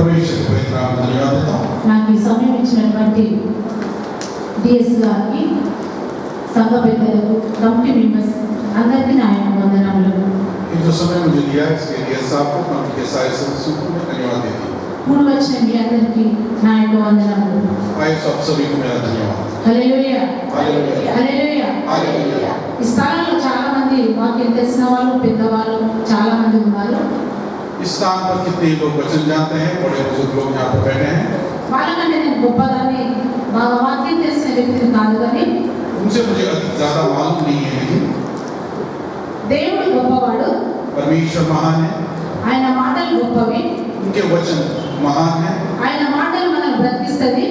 परमेश्वर को इतना धन्यवाद देता हूँ। నాకు ఈ సమయం ఇచ్చినటువంటి డిఎస్ గారికి, సంఘ పెద్దలకు, కమిటీ మెంబర్స్ అందరికీ నా యొక్క వందనములు. ये जो समय मुझे दिया इसके लिए साहब को कमिटी के सारे सदस्यों को मैं धन्यवाद देती हूँ। కూడి వచ్చిన మీ అందరికీ నా యొక్క వందనములు. आए सब सभी को मेरा धन्यवाद। హల్లెలూయా, हालेलुया, హల్లెలూయా. हालेलुया। ఈ స్థలంలో చాలా మంది వాక్యం తెలిసిన వాళ్ళు, పెద్దవాళ్ళు చాలా మంది ఉన్నారు. इस स्थान पर कितने लोग वचन जानते हैं, बड़े बुजुर्ग लोग यहाँ पर बैठे हैं। వాళ్ళకంటే నేను గొప్పదాన్ని, బాగా వాక్యం తెలిసిన వ్యక్తిని కాదు, కానీ उनसे मुझे अधिक ज्यादा मालूम नहीं है, लेकिन దేవుడు గొప్పవాడు, परमेश्वर महान है, ఆయన మాటలు గొప్పవి, उनके वचन महान है ఆయన మాటలు మనల్ని బ్రతికిస్తుంది,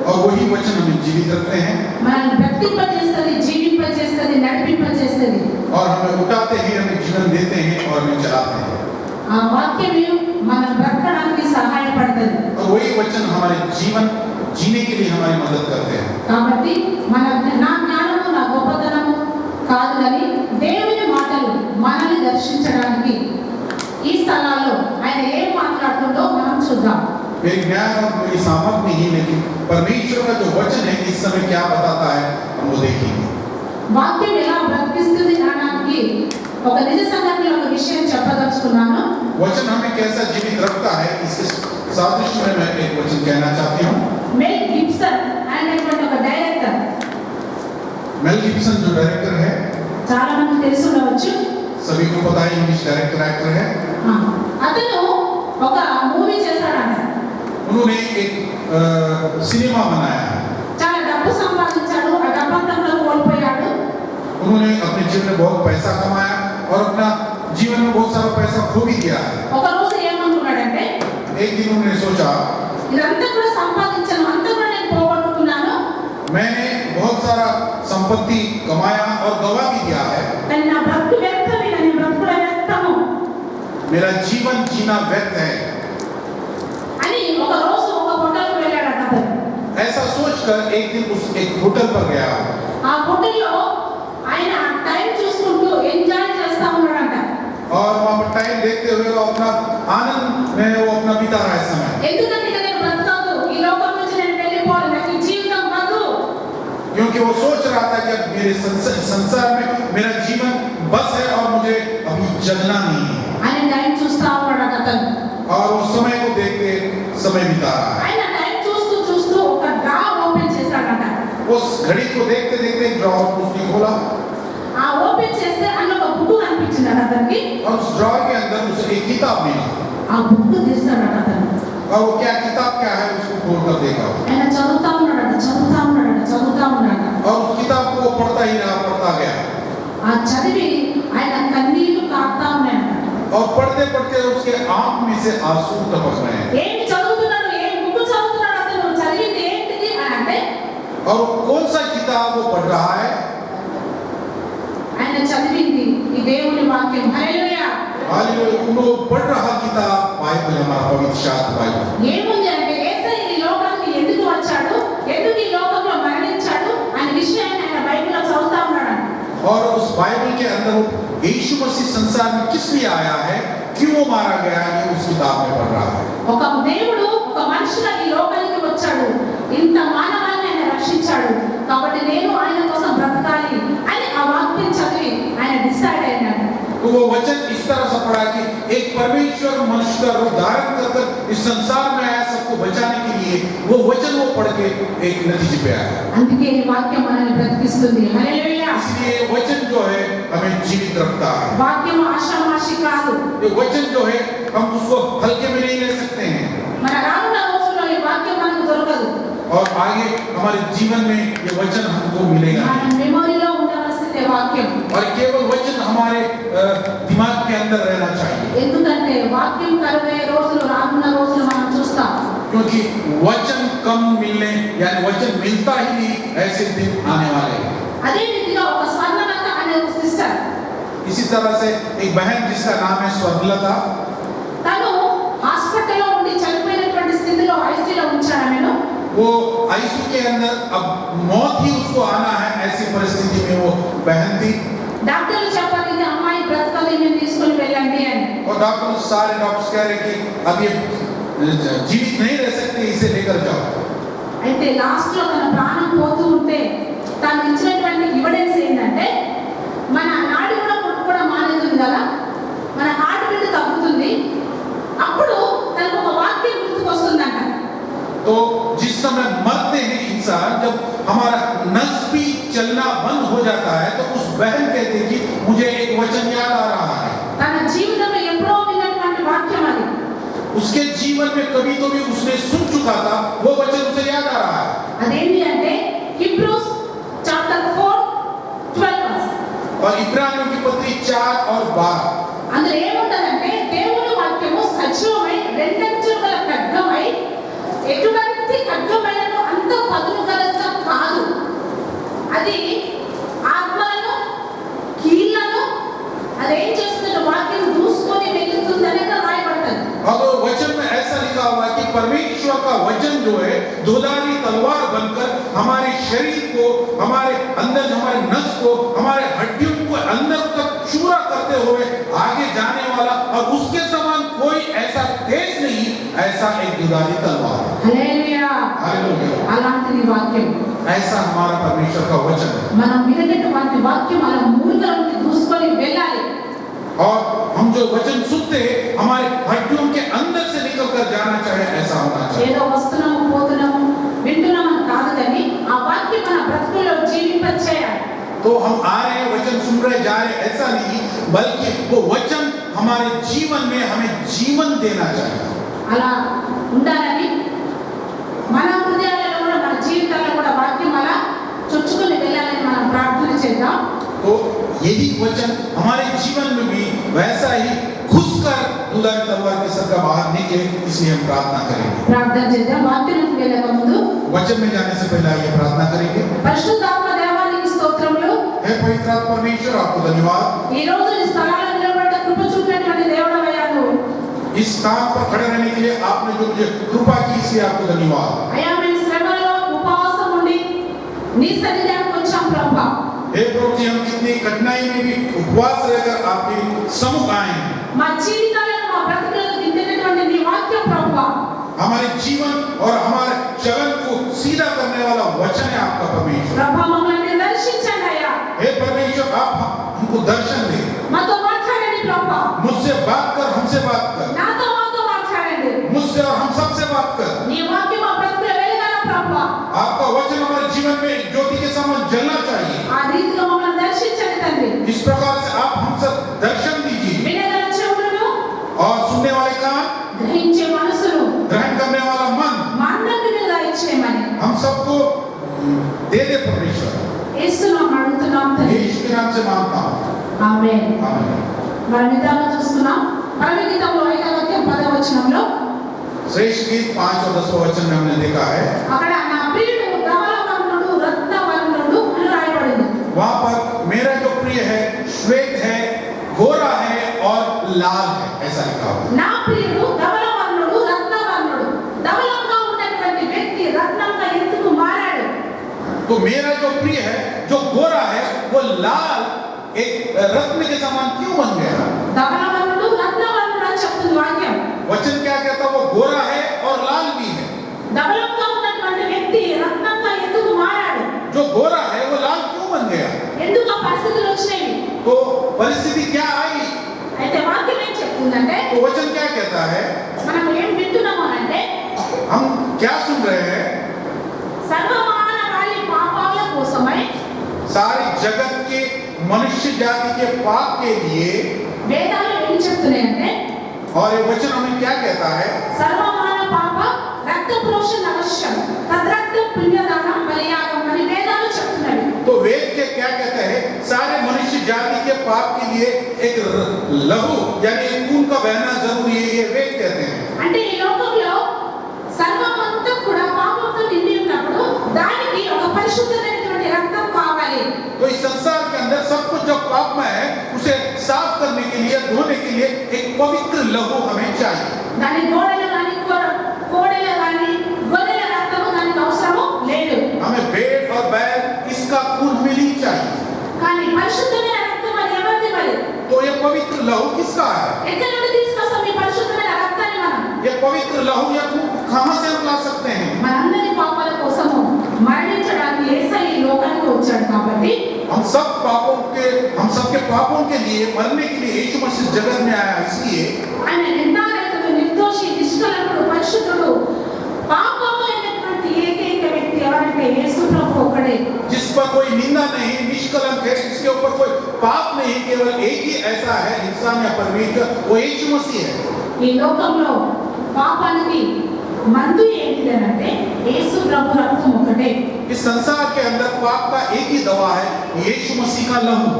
और वही वचन हमें जीवित रखते हैं మనల్ని బ్రతికింపజేస్తుంది, జీవింపజేస్తుంది, నడిపింపజేస్తుంది. और हमें उठाते हैं, हमें जीवन देते हैं और हमें चलाते हैं। ఆ వాక్యమే మన బ్రతకడానికి సహాయపడుతుంది. और वही वचन हमारे जीवन जीने के लिए हमारी मदद करते हैं। కాబట్టి నా జ్ఞానము, నా గొప్పతనము కాదు, కానీ దేవుని మాటలు మనల్ని దర్శించడానికి ఈ స్థలాల్లో ఆయన ఏం మాట్లాడుతుందో మనం చూద్దాం. मेरे ज्ञान और मेरी सामर्थ नहीं, लेकिन परमेश्वर का जो वचन है इस समय क्या बताता है हम वो देखेंगे। వాక్యం ఎలా బ్రతికిస్తుంది అనడానికి ఒక నిజ సంఘటనలో ఒక విషయం చెప్పదలుచుకున్నాను. वचन हमें कैसा जीवित रखता है इसके सादृश्य में मैं एक वचन कहना चाहती हूँ। మెల్ గిబ్సన్ అనేటువంటి ఒక డైరెక్టర్, मेल गिब्सन जो डायरेक्टर है, చాలా మంది తెలిసి ఉండవచ్చు. सभी को पता है, इंग्लिश डायरेक्टर एक्टर है। అతను ఒక మూవీ చేశాడంట. उन्होंने एक सिनेमा बनाया है। చాలా డబ్బు సంపాదించాడు, ఆ డబ్బంతా కోల్పోయాడు. उन्होंने अपने जीवन में बहुत पैसा कमाया और अपना जीवन में बहुत सारा पैसा खो भी दिया है। ఒక రోజు ఏమనుకున్నాడంటే, एक दिन उन्होंने सोचा, ఇదంతా కూడా సంపాదించాను, అంతా కూడా నేను పోగొట్టుకున్నాను, मैंने बहुत सारा संपत्ति कमाया और गवा भी दिया है, కానీ నా బ్రతుకు వ్యర్థమే, నేను బ్రతుకుల వ్యర్థము मेरा जीवन जीना व्यर्थ है। అని ఒక రోజు ఒక హోటల్కి వెళ్ళాడట అతను. ऐसा सोचकर एक दिन उस एक होटल पर गया ఆ హోటల్లో ఆయన టైం చూసుకుంటూ ఎంజాయ్ చేస్తా ఉన్నాడంట. और वहाँ पर टाइम देखते हुए वो अपना आनंद में वो अपना बिता रहा है समय। ఎందుకంటే ఇక నేను బ్రతకదు, ఈ లోకం నుంచి నేను వెళ్ళిపోవాలి, నాకు ఈ జీవితం వద్దు. क्योंकि वो सोच रहा था कि अब मेरे संसार में मेरा जीवन बस है और मुझे अभी जगना नहीं है। ఆయన టైం చూస్తా ఉన్నాడట అతను. और वो समय को देखते समय बिता रहा है। ఆయన టైం చూస్తూ చూస్తూ ఒక డ్రా ఓపెన్ చేశాడట. उस घड़ी को देखते देखते ड्रॉर उसने खोला ఆ ఓపెన్ చేస్తే అందులో ఒక బుక్ కనిపించిందట అతనికి. और उस ड्रॉर के अंदर उसे एक किताब मिला। ఆ బుక్ తీస్తాడట అతను. और वो क्या किताब क्या है उसको खोलकर देखा ఆయన చదువుతా ఉన్నాడట, చదువుతా ఉన్నాడట, చదువుతా ఉన్నాడట. और उस किताब को वो पढ़ता ही रहा, पढ़ता गया ఆ చదివి ఆయన కన్నీళ్లు కారుతా ఉన్నాయట. और पढ़ते पढ़ते उसके आंख में से आंसू टपक रहे हैं। ఏంటి చదువుతున్నాడు, ఏ బుక్ చదువుతున్నాడు అతను, చదివింది ఏంటిది అని అంటే और कौन सा किताब वो पढ़ रहा है? ఆయన చదివింది ఈ దేవుని వాక్యం. హల్లెలూయా. हालेलुया। वो पढ़ रहा किताब बाइबल, हमारा पवित्र शास्त्र बाइबल। ఏముంది అంటే యేసయ్య ఈ లోకానికి ఎందుకు వచ్చాడు, ఎందుకు ఈ లోకంలో మరణించాడు అనే విషయాన్ని ఆయన బైబిల్లో చదువుతా ఉన్నాడు. और उस बाइबल के अंदर वो यीशु मसीह संसार में किस लिए आया है, क्यों वो मारा गया है, ये उस किताब में पढ़ रहा है। ఒక దేవుడు ఒక మనిషిగా ఈ లోకానికి వచ్చాడు, ఇంత మానవాన్ని ఆయన రక్షించాడు, కాబట్టి నేను ఆయన కోసం బ్రతకాలి అని ఆ వాక్యం చదివి ఆయన డిసైడ్ అయినాడు. तो वो वचन इस तरह से पढ़ा कि एक परमेश्वर मनुष्य का रूप धारण कर इस संसार में आया सबको बचाने के लिए। वो वचन वो पढ़ के एक नतीजे पे आया। అందుకే ఈ వాక్యం మనల్ని బ్రతికిస్తుంది. హల్లెలూయా. इसलिए वचन जो है हमें जीवित रखता है। వాక్యం ఆషామాషి కాదు. ये वचन जो है हम उसको हल्के में नहीं ले सकते हैं మన రానున్న రోజుల్లో ఈ వాక్యం మనకు దొరకదు. और आगे हमारे जीवन में ये वचन हमको मिलेगा మన మెమొరీలో ఉండవలసిందే వాక్యం. और केवल वचन हमारे दिमाग के अंदर रहना चाहिए। ఎందుకంటే వాక్యం కరువయ్యే రోజులు రానున్న రోజులు మనం చూస్తాం. क्योंकि वचन कम मिलने यानी वचन मिलता ही नहीं, ऐसे दिन आने वाले हैं। అదే రీతిగా ఒక స్వర్ణలత అనే ఒక సిస్టర్, इसी तरह से एक बहन जिसका नाम है स्वर्णलता, తను హాస్పిటల్లో ఉండి చనిపోయినటువంటి స్థితిలో ఐసీయూలో ఉంచాడు ఆమెను. वो आईसीयू के अंदर अब मौत ही उसको आना है, ऐसी परिस्थिति में वो बहन थी। డాక్టర్లు చెప్పారు ఇది అమ్మాయి బ్రతకదు, ఈమెను తీసుకొని వెళ్ళండి అని. और डॉक्टर सारे डॉक्टर्स कह रहे कि अब ये जीवित नहीं रह सकते, इसे लेकर जाओ। అయితే లాస్ట్ లో తన ప్రాణం పోతూ ఉంటే తాను ఇచ్చినటువంటి ఎవిడెన్స్ ఏంటంటే మన నాడి కూడా కొట్టుకోవడం మానేస్తుంది కదా, మన హార్ట్ బీట్ తగ్గుతుంది. అప్పుడు తనకు ఒక వాక్యం గుర్తుకొస్తుందంట. तो जिस समय मरते हैं इंसान, जब हमारा नस भी चलना बंद हो जाता है, तो उस बहन कहती है कि मुझे एक वचन याद आ रहा है। తన జీవితంలో ఎప్పుడో విన్నటువంటి వాక్యం అది. उसके जीवन में कभी तो भी उसने सुन चुका था, वो वचन उसे याद आ रहा है। అదేంటి అంటే హిబ్రూస్ చాప్టర్ 4:12 और इब्रानियों की पत्री 4 और 12 అందులో ఏముంటదంటే దేవుని వాక్యము సజీవమై రెండంచుల గల ఖడ్గమై ఎటువంటి ఖడ్గమైనను అంత పదును గలదిగా కాదు, అది ఆత్మలను కీళ్లను అదేం చేస్తుందంటే వాక్యం దూసుకొని వెళ్తుందని అక్కడ రాయబడుతుంది. और वचन में ऐसा लिखा हुआ है कि परमेश्वर का वचन जो है दोधारी तलवार बनकर हमारे शरीर को, हमारे अंदर, हमारे नस को, हमारे हड्डियों को अंदर तक चूरा करते हुए आगे जाने वाला, और उसके समान कोई ऐसा तेज नहीं, ऐसा एक दोधारी तलवार। హల్లెలూయా, हालेलुया। అలాంటి వాక్యం ऐसा हमारा परमेश्वर का वचन है। మనం వినేటువంటి వాక్యం మన మూలుగలోకి దూసుకొని వెళ్ళాలి. और हम जो वचन सुनते हैं हमारे हड्डियों के अंदर से निकल कर जाना चाहिए, ऐसा होना चाहिए। ఏదో వస్తున్నాము పోతున్నాము వింటున్నామని కాదు కానీ ఆ వాక్యం మన బ్రతుకులో జీవింపచేయాలి. तो हम आ रहे हैं, वचन सुन रहे जा रहे, ऐसा नहीं, बल्कि वो वचन हमारे जीवन में हमें जीवन देना चाहिए। అలా ఉండాలని మన హృదయాలలో కూడా మన జీవితాల్లో కూడా వాక్యం అలా చొచ్చుకొని వెళ్ళాలని మనం ప్రార్థన చేద్దాం. तो यही वचन हमारे जीवन में भी वैसा ही घुसकर दुधारी तलवार की सर का बाहर निकले, इसलिए हम प्रार्थना करेंगे। ప్రార్థన చేద్దాం. వాక్యానికి వెళ్ళక ముందు वचन में जाने से पहले आइए प्रार्थना करेंगे। పరిశుద్ధాత్మ దేవానికి స్తోత్రములు. हे पवित्र आत्मा परमेश्वर, आपको धन्यवाद। ఈ రోజు ఈ స్థలాల్లో నిలబడ్డ కృప చూపినటువంటి దేవుడవయ్యా నువ్వు. इस स्थान पर खड़े रहने के लिए आपने जो मुझे कृपा की, इसलिए आपको धन्यवाद। అయ్యా మేము శ్రమలో ఉపవాసం ఉండి నీ సన్నిధానికి వచ్చాం ప్రభా. हे प्रभु जी, हम कितनी कठिनाई में भी उपवास रहकर आपके सम्मुख आए हैं। మా జీవితాలను మా బ్రతుకులను దిద్దినటువంటి నీ వాక్యం ప్రభా. हमारे जीवन और हमारे चलन को सीधा करने वाला वचन है आपका परमेश्वर। ప్రభా మమ్మల్ని దర్శించండి అయ్యా. हे परमेश्वर, आप हमको दर्शन दे, మాతో మాట్లాడండి ప్రభా. मुझसे बात कर, हमसे बात कर, నాతో మాతో మాట్లాడండి. मुझसे और हम सबसे बात कर। నీ వాక్యం మా బ్రతుకులో వెలగాల ప్రభా. आपका वचन हमारे जीवन में ज्योति के समान जलना चाहिए। ఆ రీతిలో మమ్మల్ని దర్శించండి తండ్రి. इस प्रकार से आप हम सब दर्शन दीजिए, వినగల చెవులను, और सुनने वाले कान, గ్రహించే మనసును ग्रहण करने वाला मन, మా అందరికీ మీరు దయచేయమని हम सबको दे दे परमेश्वर। యేసునామమున అడుగుతున్నాం తండ్రి. यीशु के नाम से मांगता हूँ, ఆమేన్. आमीन। మన నిదానం చూస్తున్నాం. పరమగీతంలో 5వ అధ్యాయం 10వ వచనంలో श्रेष्ठ गीत 5 और 10 वचन में हमने देखा है, అక్కడ నా ప్రియుడు ధవళవర్ణుడు రత్నవర్ణుడు అని రాయబడింది. वहां पर मेरा जो प्रिय है श्वेत है, गोरा है और लाल है, ऐसा लिखा हुआ है। నా ప్రియుడు ధవళవర్ణుడు రత్నవర్ణుడు. ధవళంగా ఉన్నటువంటి వ్యక్తి రత్నంగా ఎందుకు మారాడు? तो मेरा जो प्रिय है, जो गोरा है, वो लाल एक रत्न के समान क्यों बन गया? ధవళవర్ణుడు రత్నవర్ణుడు అని చెప్తుంది వాక్యం. वचन क्या कहता है? वो गोरा है और लाल भी है। ధవళంగా ఉన్నటువంటి వ్యక్తి రత్నంగా ఎందుకు మారాడు? जो गोरा है वो लाल क्यों बन गया? ఎందుకు ఆ పరిస్థితులు వచ్చినాయి? तो परिस्थिति क्या आई? అయితే వాక్యం ఏం చెప్తుందంటే तो वचन क्या कहता है? మనం ఏం వింటున్నాము అంటే हम क्या सुन रहे हैं? సర్వమానవాళి పాపాల కోసమై सारी जगत के मनुष्य जाति के पाप के लिए, వేదాలు ఏం చెప్తున్నాయంటే और ये वचन हमें क्या कहता है? సర్వమాన పాప రక్త ప్రోక్షణ అవశ్యం తద్రక్త పుణ్యదానం బలియాగం అని వేదాలు చెప్తున్నవి. तो वेद के क्या कहते हैं? सारे मनुष्य जाति के पाप के लिए एक लहू यानी एक खून का बहना जरूरी है, ये वेद कहते हैं। అంటే ఈ లోకంలో సర్వమంతా కూడా పాపంతో నిండి ఉన్నప్పుడు దానికి ఒక పరిశుద్ధమైనటువంటి రక్తం కావాలి. तो इस संसार के अंदर सब कुछ जो पाप में है, उसे साफ करने के लिए, धोने के लिए एक पवित्र लहू हमें चाहिए। దాని గోడలు కానీ కోడెలు కానీ గొర్రెల రక్తము దానికి అవసరము లేదు. हमें भेड़ और बैल इसका खून हमें नहीं चाहिए। కానీ పరిశుద్ధమైన రక్తం అది ఎవరిది మరి? तो ये पवित्र लहू किसका है? ఎక్కడి నుండి తీసుకొస్తాం ఈ పరిశుద్ధమైన రక్తాన్ని మనం? ये पवित्र लहू हम सबके पापों के लिए मरने के लिए यीशु मसीह जगत में आया, इसलिए ఆయన నిర్ధారితుడు, నిర్దోషి, నిష్కలంకుడు, పరిశుద్ధుడు, పాపము లేనటువంటి ఏకైక వ్యక్తి ఎవరంటే యేసు ప్రభు ఒక్కడే. जिस पर कोई निंदा नहीं, निष्कलंक है, जिसके ऊपर कोई पाप नहीं, केवल एक ही ऐसा है इंसान या परमेश्वर, वो यीशु मसीह है. ఈ లోకంలో పాపానికి మందు ఏంటిదనంటే యేసు ప్రభు రక్తం ఒకటే. इस संसार के अंदर पाप का एक ही दवा है, यीशु मसीह का लहू.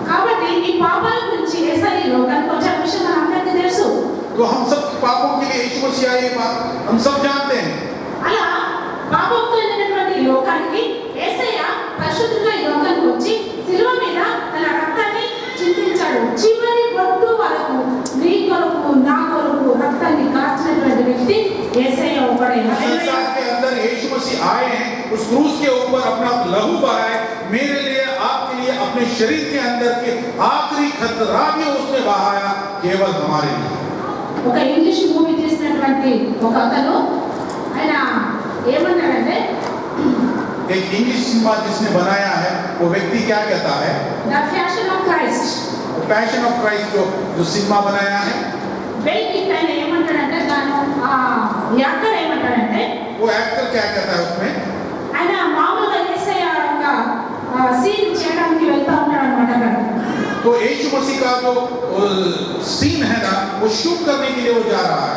కాబట్టి ఈ పాపాల గురించి యేసయ్య లోకానికి వచ్చిన విషయం మనందరికీ తెలుసు. तो हम सब पापों के लिए यीशु मसीह आए, ये बात हम सब जानते हैं. అలా పాపంతో నిండినటువంటి ఈ లోకానికి యేసయ్య పరిశుద్ధుడిగా ఈ లోకానికి వచ్చి శిలువ మీద తన రక్తాన్ని చిందించాడు. చివరి బొట్టు వరకు నీ కొరకు నా కొరకు రక్తాన్ని కార్చినటువంటి వ్యక్తి యేసయ్య ఒకడే. संसार के अंदर यीशु मसीह आए हैं, उस क्रूस के ऊपर अपना लहू बहाए, मेरे लिए, आपके लिए, अपने शरीर के अंदर के आखिरी खतरा भी उसने बहाया, केवल हमारे लिए. ఒక ఇంగ్లీష్ మూవీ తీసినటువంటి ఒక అతను ఆయన ఏమన్నాడంటే, एक इंग्लिश सिनेमा जिसने बनाया है, वो व्यक्ति क्या कहता है, the fashion of Christ, passion of Christ जो सिनेमा बनाया है, బయటికి ఆయన ఏమంటాడంటే, దాని యాక్టర్ ఏమంటాడంటే, वो एक्टर क्या कहता है उसमें, ఆయన మామూలుగా యేసయ్య యొక్క సీన్ చేయడానికి వెళ్తా ఉన్నాడు అనమాట. అక్కడ तो यीशु मसीह का जो सीन है ना, वो शूट करने के लिए वो जा रहा है.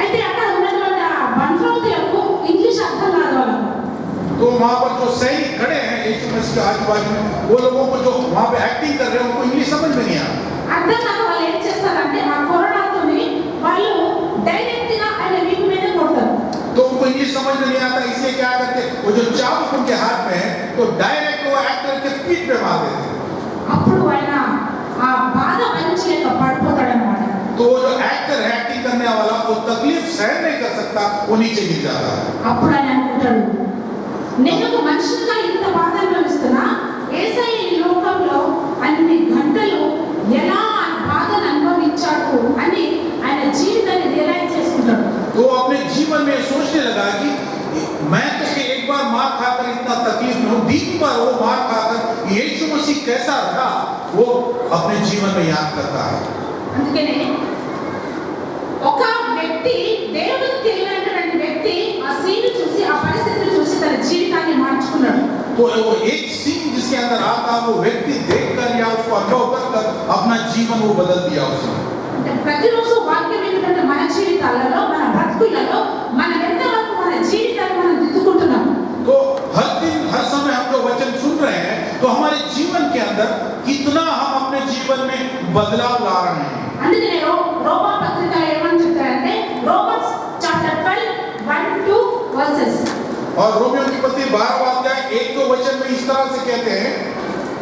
అయితే అక్కడ ఉన్నటువంటి బంట్రోతులకు ఇంగ్లీష్ అర్థం కాదు వాళ్ళకు. तो वहाँ पर जो सैनिक खड़े हैं यीशु मसीह के आजू बाजू में, वो लोगों को जो वहाँ पे एक्टिंग कर रहे हैं, उनको इंग्लिश समझ में नहीं आता. అర్థం కాక వాళ్ళు ఏం చేస్తారంటే ఆ కొరడాతోని వాళ్ళు డైరెక్ట్ గా ఆయన వీపు మీద కొడతారు. तो उनको इंग्लिश समझ में नहीं आता, इसलिए क्या करते, वो जो चाबुक उनके हाथ में है, तो डायरेक्ट वो एक्टर के पीठ पे मार देते. అప్పుడు ఆయన ఆ బాధ భరించలేక పడిపోతాడన్నమాట. तो वो जो एक्टर है, एक्टिंग करने वाला, वो तकलीफ सहन नहीं कर सकता, वो नीचे गिर जाता है. అప్పుడు ఆయన అనుకుంటాడు, నేను ఒక మనిషిగా ఇంత బాధ అనుభవిస్తున్నా, యేసయ్య ఈ లోకంలో అన్ని గంటలు ఎలా బాధను అనుభవించాడు అని ఆయన జీవితాన్ని రియలైజ్ చేసుకుంటాడు. तो वो अपने जीवन में सोचने लगा कि मैं तो एक बार मार खाकर इतना तकलीफ में हूँ, दिन पर वो मार खाकर यीशु मसीह कैसा रहा, वो अपने जीवन में याद करता है. అందుకనే ఒక వ్యక్తి, దేవుడికి తెలియనటువంటి వ్యక్తి ఆ సీన్ చూసి, ఆ పరిస్థితిని చూసి తన జీవితాన్ని మార్చుకున్నాడు. तो वो एक सीन जिसके अंदर आता, वो व्यक्ति देखकर या उसको अनुभव कर अपना जीवन वो बदल दिया उसने. అంటే ప్రతిరోజు వాక్యం ఏంటంటే మన జీవితాలలో, మన బ్రతుకులలో మనం ఎంతవరకు మన జీవితాన్ని మనం దిద్దుకుంటున్నాం. तो हर दिन हर समय हम जो वचन सुन रहे हैं, तो हमारे जीवन के अंदर कितना हम अपने जीवन में बदलाव ला रहे हैं. అందుకనే రోమా పత్రిక ఏమని చెప్తారంటే, రోమన్స్ చాప్టర్ 12:1-2 వర్సెస్. और रोमियो की पत्री 12वां अध्याय 1-2 वचन में इस तरह से कहते हैं,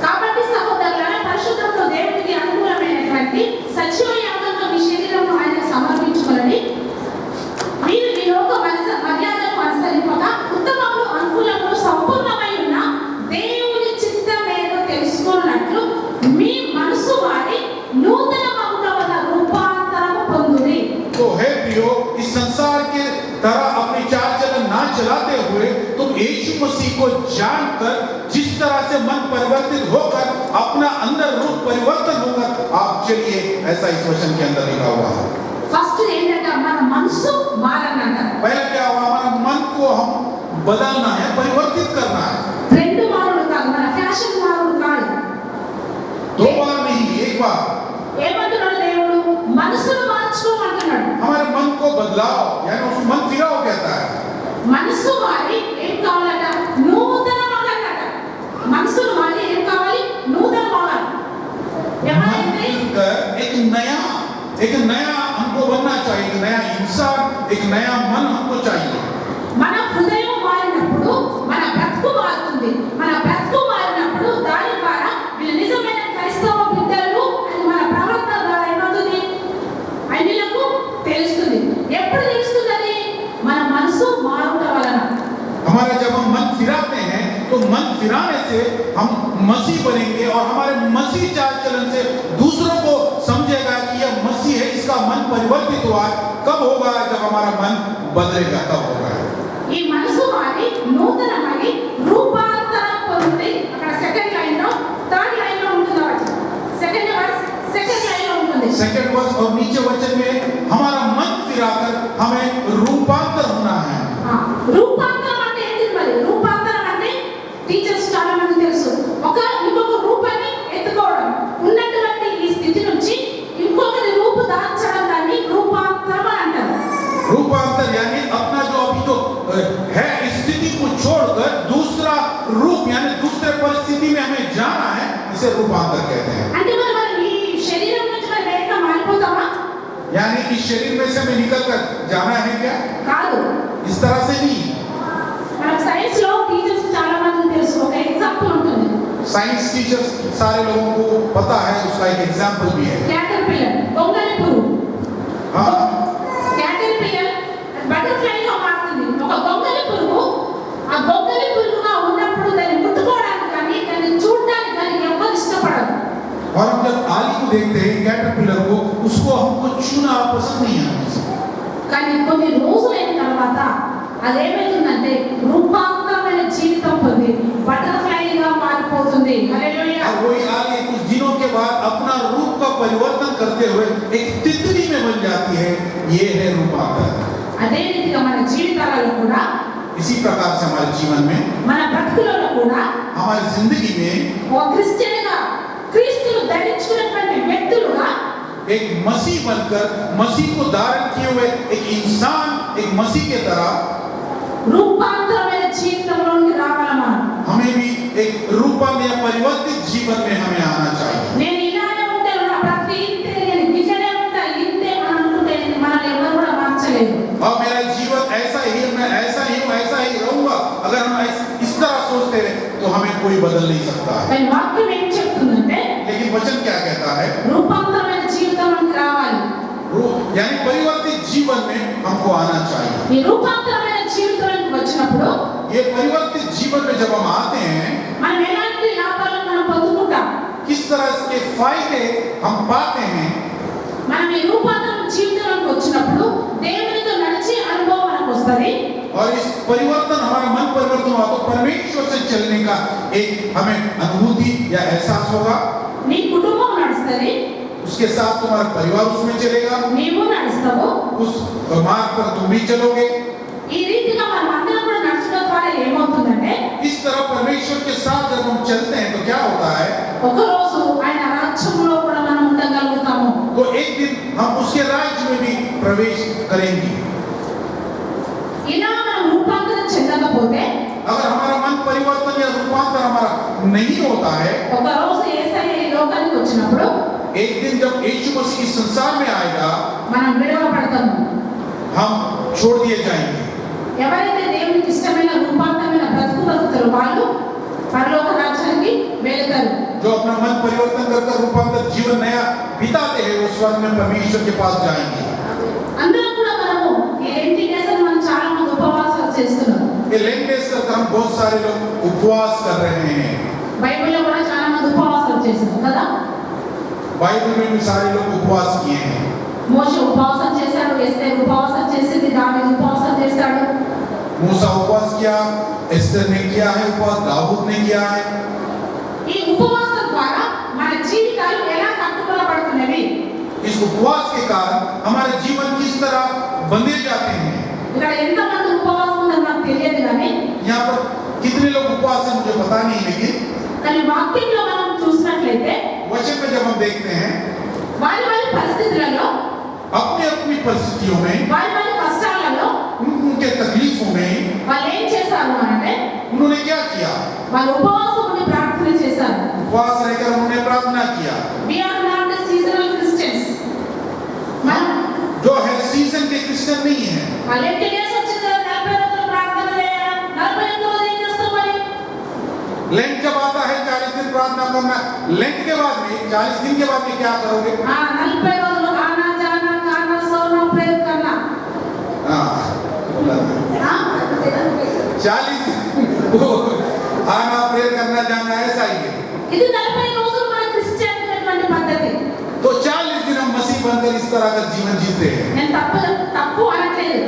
కాబట్టి సహోదరులారా, పరిశుద్ధంతో దేవునికి అనుకూలమైనటువంటి సజీవ యాగంగా మీ శరీరమును ఆయనకు సమర్పించుకొనండి. మీరు ఈ లోక మర్యాదను అనుసరింపక ఉత్తమములు, అనుకూలములు, సంపూర్ణమై ఉన్న దేవుని చిత్తమేదో తెలుసుకున్నట్లు మీ మనసు వారి నూతన మగుట వల్ల రూపాంతరము పొందుడి. तो हे प्रियो, इस संसार के तरह अपनी चाल चलन ना चलाते हुए तुम यीशु मसीह को जानकर जिस तरह से मन परिवर्तित होकर अपना अंदर रूप परिवर्तन होकर आप चलिए, ऐसा इस वचन के अंदर लिखा हुआ है. ఫస్ట్ ఏంటంటే మన మనసు మారాలంట. पहला क्या हुआ, हमारा मन को हम बदलना है, परिवर्तित करना है. ట్రెండ్ మారుడు కాదు, మన ఫ్యాషన్ మారుడు కాదు. 2 बार नहीं, 1 बार. ఏమంటున్నాడు దేవుడు? మనసును మార్చుకోమంటున్నాడు. हमारे मन को बदलाओ, यानी उसको मन फिराओ कहता है. మనసు మారి ఏం కావాలట? నూతన మగాలట. మనసును మారి ఏం కావాలి? నూతన మగాలి. ఎవరైతే एक नया हमको बनना चाहिए, एक नया इंसान, एक नया मन हमको चाहिए. మన హృదయం మారినప్పుడు మన బ్రతుకు మారుతుంది. మన బ్రతుకు మారినప్పుడు దాని ద్వారా వీళ్ళు నిజమైన క్రైస్తవ బిడ్డలు అని మన ప్రవర్తన ద్వారా ఏమవుతుంది? అన్యులకు తెలుస్తుంది. ఎప్పుడు తెలుస్తుందని? మన మనసు మారుట వలన. हमारा जब हम मन फिराते हैं, तो मन फिराने से हम मसीह बनेंगे और हमारे मसीह चाल चलन से दूसरों को समझेगा कि यह मसीह है, इसका मन परिवर्तित हुआ. कब होगा? जब हमारा मन बदलेगा, तब होगा. ఈ మనసు మారి నూతనమై రూపాంతరం పొంది, అక్కడ సెకండ్ లైన్ లో सेकंड वर्स और नीचे वचन में हमारा मन फिराकर हमें रूपांतर होना है। రూపాంతరం అంటే ఏంటి మరి? రూపాంతరం అంటే టీచర్స్ చాలా మంది తెలుసు, ఇంకొక రూపాన్ని ఎత్తుకోవడం, ఉన్నటువంటి ఈ స్థితి నుంచి ఇంకొకరి రూపు దాల్చడం, దాన్ని రూపాంతరం అని అంటారు. रूपांतर यानी अपना जो अभी जो है स्थिति को छोड़कर दूसरा रूप यानी दूसरे परिस्थिति में हमें जाना है, इसे रूपांतर कहते हैं। అంటే మనం ఈ శరీరం నుంచి మనం వేరేగా మారిపోతామా? यानी इस शरीर में से हमें निकल कर जाना है क्या? కాదు, इस तरह से नहीं। మన సైన్స్ లో టీచర్స్ చాలా మంది తెలుసు, ఒక ఎగ్జాంపుల్ ఉంటుంది. साइंस टीचर्स सारे लोगों को पता है, उसका एक एग्जांपल भी है। క్యాటర్పిల్లర్, గొంగళి పురుగు. हाँ, క్యాటర్పిల్లర్ బటర్ఫ్లై గా మారుతుంది. ఒక గొంగళి పురుగు ఆ గొంగళి పురుగుగా ఉన్నప్పుడు దాన్ని ముట్టుకోవడానికి కానీ దాన్ని చూడడానికి కానీ ఎవరు ఇష్టపడరు. और हम जब आली को देखते हैं कैटरपिलर को, उसको हमको छूना पसंद नहीं है। కానీ కొన్ని రోజులైన తర్వాత అదేమవుతుందంటే రూపాంతరమైన జీవితం పొంది బటర్ఫ్లైగా మారిపోతుంది. హల్లెలూయా. और वही आली कुछ दिनों के बाद अपना रूप का परिवर्तन करते हुए एक तितली में बन जाती है। ये है रूपांतर। అదే రీతిగా మన జీవితాలలో కూడా, इसी प्रकार से हमारे जीवन में, మన బ్రతుకులలో కూడా, हमारी जिंदगी में ఒక క్రిస్టియన్గా క్రీస్తును ధరించుకున్నటువంటి వ్యక్తులుగా एक मसीह बनकर मसीह को धारण किए हुए एक इंसान, एक मसीह के तरह రూపాంతరమైన జీవితంలోకి రావాలి. हमें भी एक रूपांतर या परिवर्तित जीवन में हमें आना चाहिए। నేను ఇలానే ఉంటే నా ప్రతి ఇంతే, నేను గిట్లనే ఉంటా ఇంతే అని అనుకుంటే మనల్ని ఎవరు కూడా మార్చలేరు. और मेरा जीवन ऐसा ही, मैं ऐसा ही हूँ, ऐसा ही रहूंगा, अगर हम इस तरह सोचते हैं तो हमें कोई बदल नहीं सकता है। కానీ వాక్యం ఏం చెప్తుందంటే लेकिन वचन क्या कहता है? రూపాంతరమైన జీవితంలోకి రావాలి. यानी परिवर्तित जीवन में हमको आना चाहिए। ఈ రూపాంతరమైన జీవితంలోకి వచ్చినప్పుడు ये परिवर्तित जीवन में जब हम आते हैं, మనం ఎలాంటి లాభాలను మనం పొందుకుంటాం? किस तरह के फायदे हम पाते हैं? మనం ఈ రూపాంతరం జీవితంలోకి వచ్చినప్పుడు దేవునితో నడిచే అనుభవం మనకు వస్తుంది. और इस परिवर्तन, हमारा मन परिवर्तन हुआ तो परमेश्वर से चलने का एक हमें अनुभूति या एहसास होगा। నీ కుటుంబం నడుస్తుంది, उसके साथ तुम्हारा परिवार उसमें चलेगा, నీవు నడుస్తావు. उस मार्ग पर तुम भी चलोगे। ఈ రీతిగా మనం అందరం కూడా నడచడం ద్వారా ఏమవుతుందంటే इस तरह परमेश्वर के साथ जब हम चलते हैं तो क्या होता है? ఒక రోజు ఆయన రాజ్యంలో కూడా మనం ఉండగలుగుతాము. तो एक दिन हम उसके राज्य में भी प्रवेश करेंगे। ఇలా మనం రూపాంతరం చెందకపోతే, अगर हमारा मन परिवर्तन या रूपांतर हमारा नहीं होता है, ఒక రోజు యేసయ్య ఈ లోకానికి వచ్చినప్పుడు एक दिन जब यीशु मसीह इस संसार में आएगा, మనం విడవబడతాము. हम छोड़ दिए जाएंगे। ఎవరైతే దేవునికి ఇష్టమైన రూపాంతరమైన బ్రతుకు బతుకుతారో వాళ్ళు పరలోక రాజ్యానికి వెళతారు. जो अपना मन परिवर्तन कर रूपांतर जीवन नया बिताते हैं, वो स्वर्ग में परमेश्वर के पास जाएंगे। అందరం కూడా మనము ఈ లెంటి డేస్ మనం చాలా మంది ఉపవాసాలు చేస్తున్నాం. ये लेंट डेज का हम बहुत सारे लोग उपवास कर रहे हैं। బైబిల్లో కూడా చాలా మంది ఉపవాసాలు చేశారు కదా. बाइबल में भी सारे लोग उपवास किए हैं। మోషే ఉపవాసం చేశాడు, ఎస్తేర్ ఉపవాసం చేసింది, దావీదు ఉపవాసం చేశాడు. मूसा उपवास किया, एस्तर ने किया है उपवास, दाऊद ने किया है। ఈ ఉపవాసం ద్వారా మన జీవితాలు ఎలా కట్టుకోబడుతున్నవి? इस उपवास के कारण हमारे जीवन किस तरह बंधे जाते हैं। ఇక్కడ ఎంతమంది ఉపవాసం ఉన్నారో నాకు తెలియదు కానీ यहाँ पर कितने लोग उपवास हैं मुझे पता नहीं, लेकिन కానీ వాక్యంలో మనం చూసినట్లయితే वचन में जब हम देखते हैं, వారి వారి పరిస్థితులలో, अपनी अपनी परिस्थितियों में, వారి వారి కష్టాలలో उनके तकलीफों में వాళ్ళు ఏం చేశారు అంటే उन्होंने क्या किया? వాళ్ళు ఉపవాసం ఉండి ప్రార్థన చేశారు. उपवास रहकर उन्होंने प्रार्थना किया। We are not the seasonal Christians. మనం जो है सीजन के क्रिश्चियन नहीं है। వాళ్ళు ఎట్టి డేస్ వచ్చింది కదా, 40 రోజులు ప్రార్థన చేయాలి. 41 రోజులు ఏం చేస్తాం మరి? लेंट जब आता है 40 दिन प्रार्थना करना, लेंट के बाद में 40 दिन के बाद में क्या करोगे? 40 రోజులు ఆనా జానా खाना सोना प्रेयर करना. हाँ, 40 दिन वो आना प्रेयर करना जाना ऐसा ही है। ఇది 40 రోజులు మన క్రిస్టియన్ అనేటువంటి పద్ధతి. तो 40 दिन हम मसीह बनकर इस तरह का जीवन जीते हैं। నేను తప్పు అనట్లేదు.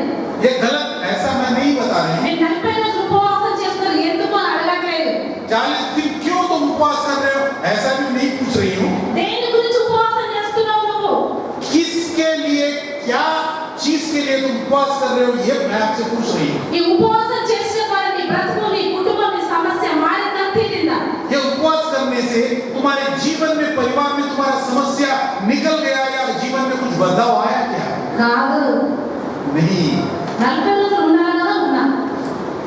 ये गलत, ऐसा मैं नहीं बता रही हूँ। నేను 40 రోజులు ఉపవాసం చేస్తున్నారు ఎందుకు అని అడగట్లేదు. 40 दिन क्यों तुम उपवास कर रहे हो, ऐसा भी नहीं पूछ रही हूँ। దేని గురించి ఉపవాసం చేస్తున్నావు నువ్వు? रहे हो, ये मैं आपसे पूछ रही हूँ। ఈ ఉపవాసం చేసిన వల్ల నీ బ్రతుకు నీ కుటుంబం నీ సమస్య మారిందా తీరిందా? ये उपवास करने से तुम्हारे जीवन में, परिवार में तुम्हारा समस्या निकल गया या जीवन में कुछ बदलाव आया क्या? కాదు. नहीं. 40 రోజులు ఉండాలి కదా, ఉన్నా.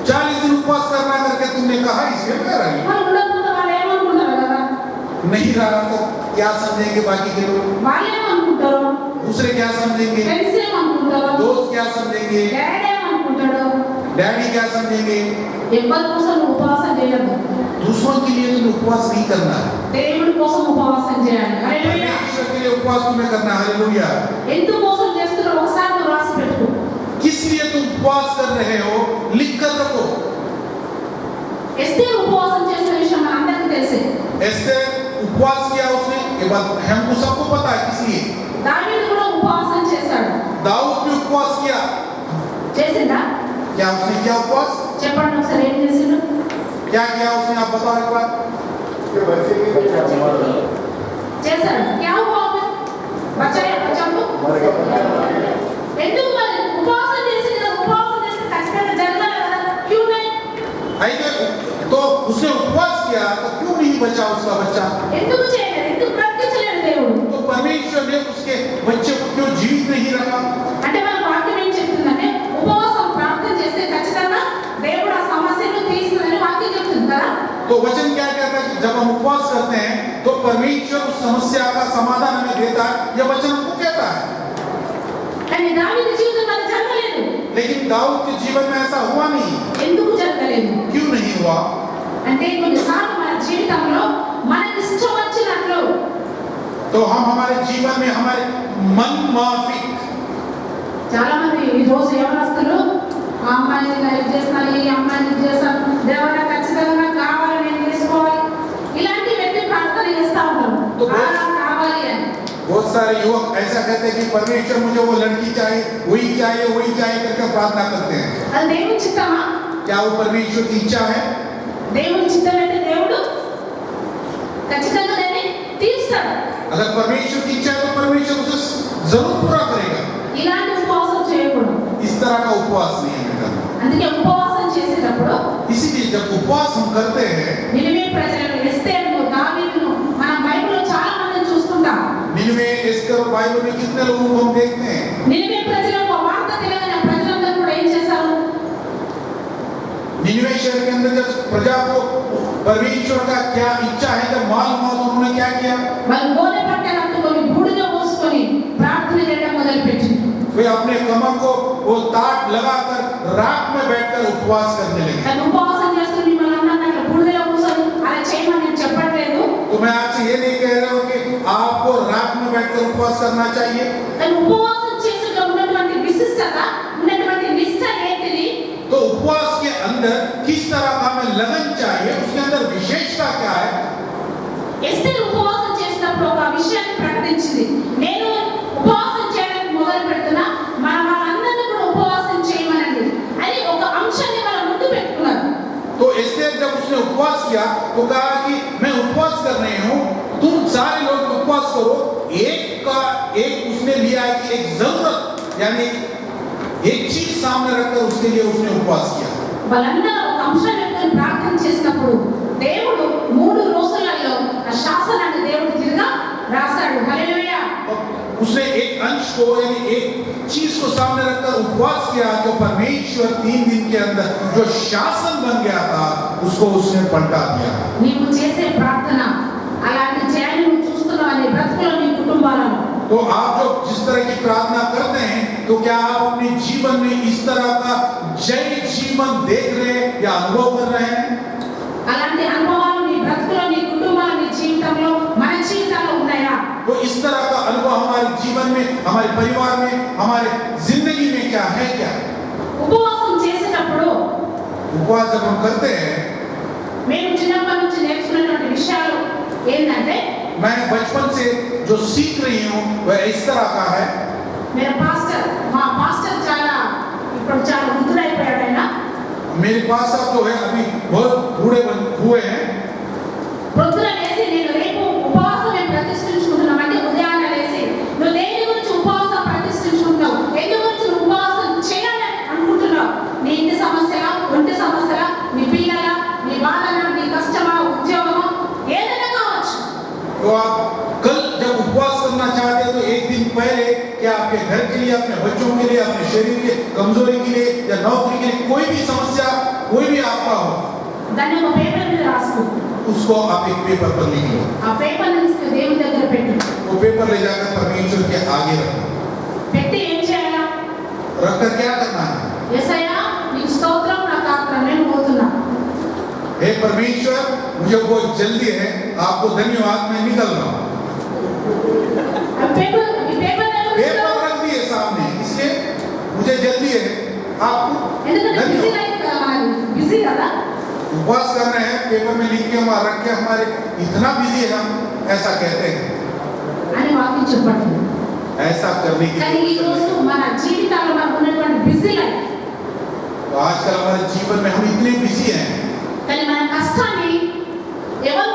40 दिन उपवास करना करके तुमने कहा, इसलिए मैं रही. వాళ్ళు ఉండకపోతే వాళ్ళు ఏమనుకుంటారు కదా? नहीं रहा तो क्या समझेंगे बाकी के लोग? వాళ్ళు ఏమనుకుంటారు? दूसरे क्या समझेंगे? ఫ్రెండ్స్ ఏమనుకుంటారు? दोस्त क्या समझेंगे? డాడీ ఏమనుకుంటాడు? डैडी क्या समझेंगे? ఎవరి కోసం నువ్వు ఉపవాసం చేయొద్దు. दूसरों के लिए तुम्हें उपवास नहीं करना है. దేవుడి కోసం ఉపవాసం చేయాలి. హల్లెలూయా. परमेश्वर के लिए उपवास तुम्हें करना है. हालेलुया. ఎందుకోసం చేస్తున్నారో ఒకసారి నువ్వు రాసి పెట్టుకో. किस लिए तुम उपवास कर रहे हो, लिख कर रखो. ఎస్తేరు ఉపవాసం చేసిన విషయం మనందరికీ తెలుసే. एस्तेर उपवास किया उसने, ये बात हमको सबको पता है. किस लिए? దావీదు కూడా ఉపవాసం చేశాడు. दाऊद भी उपवास किया. చేసిందా? क्या उसने किया उपवास? చెప్పండి ఒకసారి ఏం చేసిండు? क्या किया उसने, आप बताओ एक बार. చేశాడు. क्या हुआ उसमें? बचाया बच्चों को? ఎందుకు మరి ఉపవాసం చేసి ఉపవాసం చేస్తే ఖచ్చితంగా జరగాలి కదా? क्यों नहीं? అయితే तो उसने उपवास किया तो क्यों नहीं बचा उसका बच्चा? ఎందుకు చేయలేదు? ఎందుకు బ్రతికించలేదు దేవుడు? तो परमेश्वर ने उसके बच्चे को क्यों जीवित नहीं रखा? అంటే మన వాక్యం ఏం చెప్తుందంటే ఉపవాసం ప్రార్థన చేస్తే ఖచ్చితంగా దేవుడు ఆ సమస్యను తీరుస్తుందని వాక్యం చెప్తుంది కదా? तो वचन क्या कहता है कि जब हम उपवास करते हैं तो परमेश्वर उस समस्या का समाधान हमें देता है. यह वचन हमको कहता है. కానీ దావీదు జీవితంలో అది జరగలేదు. लेकिन दाऊद के जीवन में ऐसा हुआ नहीं. ఎందుకు జరగలేదు? क्यों नहीं हुआ? అంటే కొన్నిసార్లు మన జీవితంలో మనకి ఇష్టం వచ్చినట్లు तो हम हमारे जीवन में हमारे मन माफिक, చాలా మంది ఈ రోజు ఎవరొస్తారు, ఆ అమ్మాయిని లైఫ్ చేస్తాను, ఈ అమ్మాయిని చేస్తాను, దేవుడా ఖచ్చితంగా కావాలి, నేను తీసుకోవాలి, ఇలాంటి వ్యక్తి ప్రార్థన చేస్తా ఉంటారు. అలా కావాలి అని. बहुत सारे युवक ऐसा कहते हैं कि परमेश्वर मुझे वो लड़की चाहिए, वही चाहिए करके प्रार्थना करते हैं. అది దేవుని చిత్తమా? क्या वो परमेश्वर की इच्छा है? దేవుని చిత్తం అయితే దేవుడు ఖచ్చితంగా దాన్ని తీరుస్తాడు. अगर परमेश्वर की इच्छा है तो परमेश्वर उसे जरूर पूरा करेगा. ఇలాంటి ఉపవాసం చేయకూడదు. इस तरह का उपवास नहीं हमें करना. అందుకే ఉపవాసం చేసేటప్పుడు इसीलिए जब उपवास हम करते हैं, నినివే ప్రజలను, ఎస్తేరును, దావీదును మనం బైబిల్లో చాలా మందిని చూస్తుంటాం. निनवे, एस्तेर और बाइबल में कितने लोगों को हम देखते हैं. నినివే ప్రజలకు ఆ వార్త తెలియని ప్రజలందరూ కూడా ఏం చేశారు? निनवे शहर के अंदर जब प्रजा को परमेश्वर का क्या इच्छा है जब मालूम हुआ तो उन्होंने क्या किया? వాళ్ళు గోనె పట్టెలు అట్టుకొని బూడిద పోసుకొని ప్రార్థన చేయడం మొదలుపెట్టింది. वे अपने कमर को वो ताट लगाकर रात में बैठकर उपवास करने लगे. కానీ ఉపవాసం చేస్తూ మిమ్మల్ని అన్నట్టు అట్లా బూడిదలో కూర్చొని అలా చేయమని నేను చెప్పట్లేదు. तो मैं आपसे ये नहीं कह रहा हूँ कि आपको रात में बैठकर उपवास करना चाहिए. కానీ ఉపవాసం చేసేట ఉన్నటువంటి విశిష్టత, ఉన్నటువంటి నిష్ఠ ఏంటిది? तो उपवास के अंदर किस तरह का हमें लगन चाहिए, उसके अंदर विशेषता क्या है? ఎస్తేరు ఉపవాసం చేసినప్పుడు ఒక విషయాన్ని ప్రకటించింది. నేను ఉపవాసం చేయడానికి మొదలు పెడుతున్నా, మన వాళ్ళందరినీ కూడా ఉపవాసం చేయమనండి అని ఒక అంశాన్ని వాళ్ళ ముందు పెట్టుకున్నారు. तो एस्तेर जब उसने उपवास किया तो कहा कि मैं उपवास कर रही हूँ, तुम सारे लोग उपवास करो. एक उसने लिया है कि एक जरूरत, यानी एक चीज सामने रखकर उसके लिए उसने उपवास किया. వాళ్ళందరూ ఒక అంశాన్ని పెట్టుకొని ప్రార్థన చేసినప్పుడు దేవుడు 3 రోజులలో ఆ శాసనాన్ని దేవుడు తిరిగా రాశాడు. హల్లెలూయా. उसने एक अंश को, यानी एक चीज को सामने रखकर उपवास किया तो परमेश्वर 3 दिन के अंदर जो शासन बन गया था उसको उसने पलटा दिया. నీవు చేసే ప్రార్థన అలాంటి చేయాలని నువ్వు చూస్తున్నావు నీ బ్రతుకులో, నీ కుటుంబాలలో. तो आप जो जिस तरह की प्रार्थना करते हैं, तो क्या आप अपने जीवन में इस तरह का जय जीवन देख रहे हैं या अनुभव कर रहे हैं? అలాంటి అనుభవాలు నీ బ్రతుకులో, నీ కుటుంబాల, నీ జీవితంలో, మన జీవితాల్లో ఉన్నాయా? तो इस तरह का अनुभव हमारे जीवन में, हमारे परिवार में, हमारे जिंदगी में क्या है? क्या ఉపవాసం చేసేటప్పుడు उपवास जब हम करते हैं, మేము చిన్నప్పటి నుంచి నేర్చుకున్నటువంటి విషయాలు ఏంటంటే, मैं बचपन से जो सीख रही हूँ वह इस तरह का है. మా పాస్టర్ ఇప్పుడు చాలా వృద్ధుడైపోయాడు. ఆయన मेरे पास साहब जो है अभी बहुत बूढ़े हुए हैं. పొద్దున లేచి నేను రేపు ఉపవాసం మేము ప్రతిష్ఠించుకుంటున్నాం అంటే ఉదయాన్నే లేచి నువ్వు దేని గురించి ఉపవాసం ప్రతిష్ఠించుకుంటావు, ఎందు గురించి ఉపవాసం చేయాలని बच्चों के लिए, अपने शरीर के कमजोरी के लिए या नौकरी के लिए कोई भी समस्या, कोई भी आपका हो, దాన్ని ఒక పేపర్ మీద రాసుకో. उसको आप एक पेपर पर लिख लो. ఆ పేపర్ తీసుకు దేవుని దగ్గర పెట్టు. वो पेपर ले जाकर परमेश्वर के आगे रखो. పెట్టి ఏం చేయాలా? रखकर क्या करना है? యేసయ్యా నీకు స్తోత్రం, నాకు ఆత్మ నేను పోతున్నా. हे परमेश्वर, मुझे बहुत जल्दी है, आपको धन्यवाद, मैं निकल रहा हूँ. पेपर रख दिए सामने, इसलिए मुझे जल्दी है, आपको बिजी కదా उपवास कर रहे हैं, पेपर में लिख के वहां रख के हमारे इतना बिजी है, हम ऐसा कहते हैं. అని వాక్యం చెప్పండి. ऐसा करने की కానీ ఈ రోజు మన జీవితాల్లో మనకు ఉన్నటువంటి బిజీ లైఫ్, तो आजकल हमारे जीवन में हम इतने बिजी हैं, కానీ మన కష్టాన్ని ఎవరు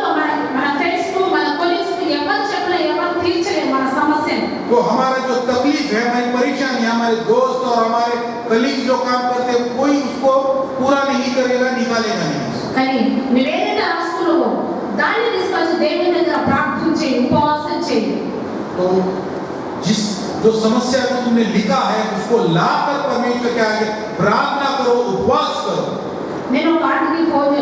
మన ఫ్రెండ్స్ కు, మన కొలీగ్స్ కు ఎవరు చెప్పలే, ఎవరు తీర్చలే మన సమస్యను. तो हमारा जो तकलीफ है, हमारी परेशानी, हमारे दोस्त और हमारे कलीग जो काम करते हैं, कोई उसको पूरा नहीं करेगा, निकालेगा नहीं. కానీ నువ్వేదైతే రాసుకున్నావో దాన్ని తీసుకొచ్చి దేవుని దగ్గర ప్రార్థన చేయి, ఉపవాసం చేయి. तो जिस जो समस्या को तुमने लिखा है उसको लाकर परमेश्वर के आगे प्रार्थना करो, उपवास करो. నేను ఒక ఆంటీకి ఫోన్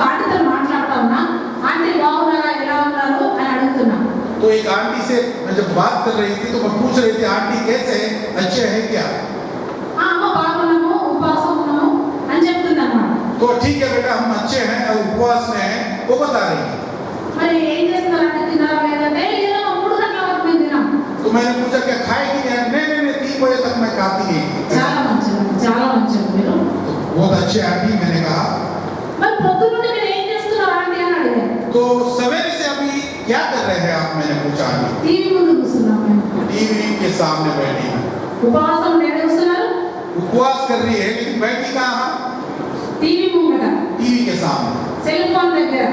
ఆంటీతో మాట్లాడుతా ఉన్నా. ఆంటీ బాగున్నారా, ఎలా ఉన్నారు అని అడుగుతున్నా. तो एक आंटी से मैं जब बात कर रही थी तो मैं पूछ रही थी, आंटी कैसे हैं, अच्छे हैं क्या? అమ్మ బాగున్నాము, ఉపవాసం ఉన్నాము అని చెప్తుందన్నమాట. तो ठीक है बेटा, हम अच्छे हैं और उपवास में हैं, वो बता रही है. మరి ఏం చేస్తున్నారంటే తిన్నారా లేదంటే లేదా 3 గంటల వరకు మేము తిన్నాం. तो मैंने पूछा क्या खाएगी क्या? नहीं 3 बजे तक मैं खाती नहीं. చాలా మంచిది మీరు. तो बहुत अच्छे आंटी, मैंने कहा. మరి పొద్దున్న నుండి మీరు ఏం చేస్తున్నారు ఆంటీ అని అడిగారు. तो सवेरे से अभी क्या कर रहे हैं आप? मैंने पूछा. आंटी టీవీ ముందు కూర్చున్నాం మేము. टीवी के सामने बैठी है. ఉపవాసం నేనే కూర్చున్నారు. उपवास कर रही है लेकिन बैठी कहाँ? టీవీ ముంగట, टीवी के सामने, సెల్ ఫోన్ దగ్గర,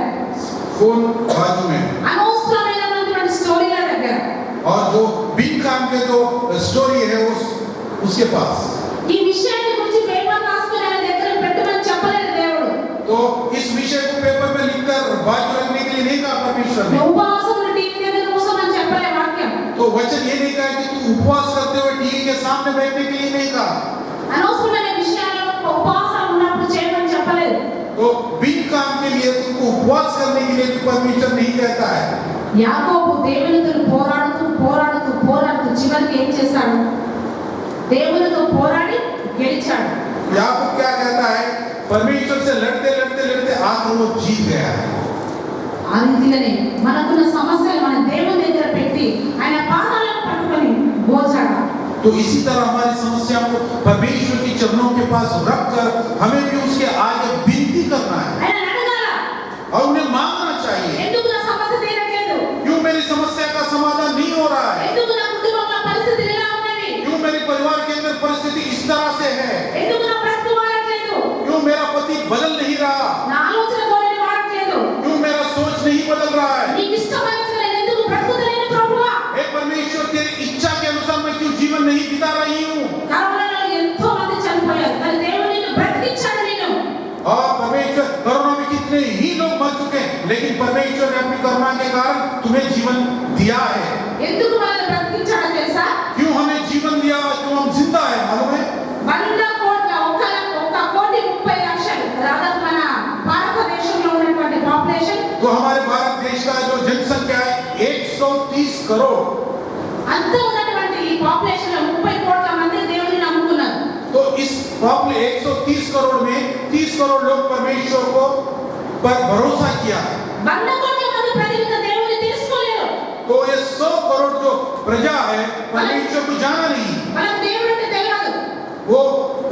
फोन बाजू में, అనవసరమైనటువంటి స్టోరీల దగ్గర. और जो बिन काम के जो स्टोरी है उसके पास. ఈ విషయాన్ని గురించి పేపర్ రాసుకొని ఆయన దగ్గర పెట్టమని చెప్పలేదు దేవుడు. तो इस विषय को पेपर में लिखकर बाजू रखने के लिए नहीं कहा परमेश्वर ने. ఉపవాసం టీవీ దగ్గర కూర్చోమని చెప్పలే వాక్యం. तो वचन ये नहीं कहा कि तू उपवास करते हुए टीवी के सामने बैठने के लिए नहीं कहा. అనవసరమైన విషయాల్లో ఉపవాసం ఉన్నప్పుడు చేయమని చెప్పలేదు. तो बिन काम के लिए तुमको उपवास करने के लिए भी परमेश्वर नहीं कहता है. యాకోబు దేవునితో పోరాడుతూ చివరికి ఏం చేశాడు? దేవునితో పోరాడి గెలిచాడు. याकूब क्या कहता है? परमेश्वर से लड़ते आखिर वो जीत गया है. ఆ రీతిగానే మనకున్న సమస్యలు మన దేవుని దగ్గర పెట్టి ఆయన పాదాలను పట్టుకొని గోచాడు. तो इसी तरह हमारी समस्याओं को परमेश्वर के चरणों के पास रखकर हमें भी उसके आगे विनती करना है ఆయన అడగాల, और उन्हें मांगना चाहिए. ఎందుకు నా సమస్య తీరట్లేదు? क्यों मेरी समस्या का समाधान नहीं हो रहा है? ఎందుకు నా కుటుంబంలో పరిస్థితులు ఇలా ఉన్నవి? क्यों मेरे परिवार के अंदर परिस्थिति इस तरह से है? ఎందుకు నా బ్రతుకు మారట్లేదు? क्यों मेरा पति बदल नहीं रहा? నా ఆలోచన ధోరణి మారట్లేదు? क्यों मेरा सोच नहीं बदल रहा है? నీకు ఇష్టమైనట్టు నేను ఎందుకు బ్రతుకుతలేను ప్రభువా? हे परमेश्वर, तेरी इच्छा के अनुसार मैं क्यों जीवन नहीं बिता रही हूँ? కరోనాలో ఎంతో మంది చనిపోయారు, కానీ దేవుడు నిన్ను బ్రతికించాడు. నిన్ను और परमेश्वर, कोरोना में कितने ही लोग मर चुके हैं, लेकिन परमेश्वर ने अपनी करुणा के कारण तुम्हें जीवन दिया है. ఎందుకు మనల్ని బ్రతికించాడో తెలుసా? क्यों हमें जीवन दिया? क्यों हम जिंदा है? मालूम है? 1,30,00,000 దాదాపు మన భారతదేశంలో ఉన్నటువంటి పాపులేషన్, तो हमारे भारत देश का जो जनसंख्या है 130 करोड़. అంత ఉన్నటువంటి ఈ పాపులేషన్ లో 30 కోట్ల మంది దేవుని నమ్ముకున్నారు. तो इस 130 करोड़ में 30 करोड़ लोग परमेश्वर को पर भरोसा किया. 100 కోట్ల మంది ప్రజలు దేవుని తెలుసుకోలేరు. तो ये 100 करोड़ जो प्रजा है परमेश्वर को जाना नहीं. వాళ్ళకి దేవుడు అంటే తెలియదు. वो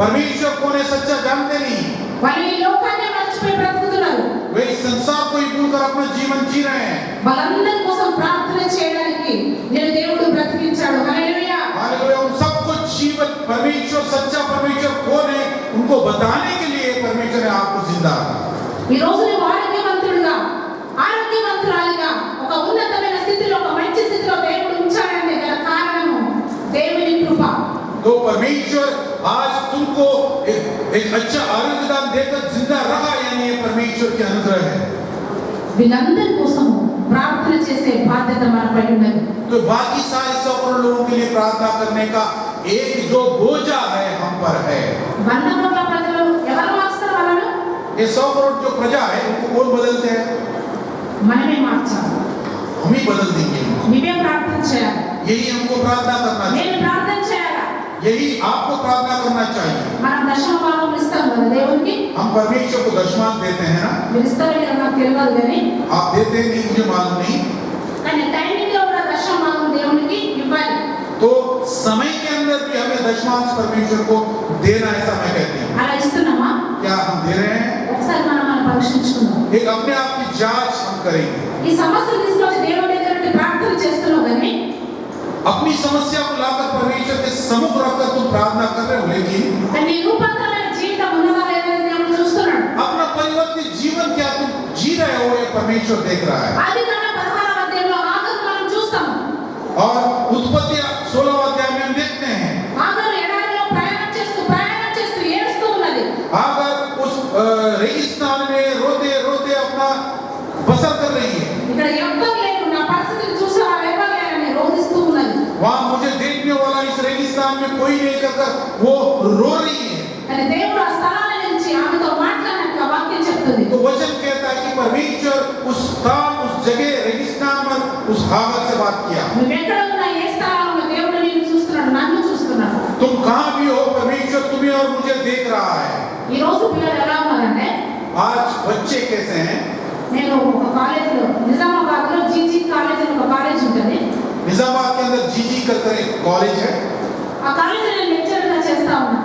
परमेश्वर कौन है सच्चा जानते नहीं. వాళ్ళు ఈ లోకాన్ని మర్చిపోయి బ్రతుకుతున్నారు. वे इस संसार को ही भूलकर अपना जीवन जी रहे हैं. వాళ్ళందరి కోసం ప్రార్థన చేయడానికి నేను దేవుడు బ్రతికించాడు. హల్లెలూయా. हालेलुया. उन सबको जीवन परमेश्वर, सच्चा परमेश्वर कौन है उनको बताने के लिए परमेश्वर ने आपको जिंदा रखा. ఈ రోజు నువ్వు ఆరోగ్యవంతురాలిగా ఒక ఉన్నతమైన స్థితిలో, ఒక మంచి స్థితిలో దేవుడు ఉంచాడంటే గల కారణము దేవుని కృప. तो परमेश्वर आज तुमको एक अच्छा आरोग्यदान देकर जिंदा रखा, यानी ये परमेश्वर के अनुग्रह है. వీళ్ళందరి కోసం ప్రార్థన చేసే బాధ్యత మనపై ఉన్నది. तो बाकी सारे 100 करोड़ लोगों के लिए प्रार्थना करने का एक जो बोझा है हम पर है। 100 కోట్ల ప్రజలు ఎవరు మార్చుతారు వాళ్ళను? ये 100 करोड़ जो प्रजा है उनको कौन बदलते हैं? మనమే మార్చాలి. हम ही बदल देंगे। నీవే ప్రార్థన చేయాలి. यही हमको प्रार्थना करना चाहिए। నేను ప్రార్థన చేయాలి. यही आपको प्रार्थना करना चाहिए। మనం దశమ భాగం ఇస్తాం కదా దేవునికి. हम परमेश्वर को दशमांश देते हैं ना? మీరు ఇస్తారో లేదో నాకు తెలియదు కానీ आप देते हैं नहीं, मुझे मालूम नहीं। కానీ టైమింగ్ లో కూడా దశమ భాగం దేవునికి ఇవ్వాలి. तो समय के अंदर भी हमें दशमांश परमेश्वर को देना, ऐसा मैं कहती हूँ। అలా ఇస్తున్నామా? क्या हम दे रहे हैं? ఒకసారి మనం పరీక్షించుకుందాం. एक अपने आप की जांच हम करेंगे। ఈ సమస్యను తీసుకొచ్చి దేవుడి దగ్గర నుండి ప్రార్థన చేస్తున్నావు కానీ अपनी समस्या को लाकर परमेश्वर के सम्मुख रखकर तुम प्रार्थना कर रहे हो, लेकिन నీ రూపాంతరమైన జీవితం ఉన్నదా లేదా అని దేవుడు చూస్తున్నాడు. अपना परिवर्तित जीवन क्या तुम जी रहे हो, ये परमेश्वर देख रहा है। ఆదికాండ 16వ అధ్యాయంలో ఆగరు మనం చూస్తాము. और उत्पत्ति 16वां अध्याय में हम देखते हैं ఆగరు ఎడారిలో ప్రయాణం చేస్తూ ఏడుస్తూ ఉన్నది. अगर उस रेगिस्तान में रोते रोते अपना बसर कर रही है। ఇక్కడ ఎవ్వరు లేరు, నా పరిస్థితిని చూసి వాళ్ళు ఎవ్వరు లేరని రోధిస్తూ ఉన్నది. वहाँ मुझे देखने वाला इस रेगिस्तान में कोई नहीं कर वो रो रही है। కానీ దేవుడు ఆ స్థలాల నుంచి ఆమెతో మాట్లాడినట్టు ఆ వాక్యం చెప్తుంది. तो वचन कहता है कि परमेश्वर उस स्थान, उस जगह रेगिस्तान में उस हागर से बात किया। నువ్వు ఎక్కడ ఉన్నా, ఏ స్థలంలో దేవుడు నిన్ను చూస్తున్నాడు, నన్ను చూస్తున్నాడు. तुम कहाँ भी हो, परमेश्वर तुम्हें और मुझे देख रहा है। ఈ రోజు పిల్లలు ఎలా ఉన్నారంటే, आज बच्चे कैसे हैं? నేను ఒక కాలేజీలో నిజామాబాద్ లో జీజీ కాలేజ్ అని ఒక కాలేజ్ ఉంటుంది. निजामाबाद के अंदर जीजी कर एक कॉलेज है। ఆ కాలేజీలో నేను లెక్చరర్ గా చేస్తా ఉన్నా.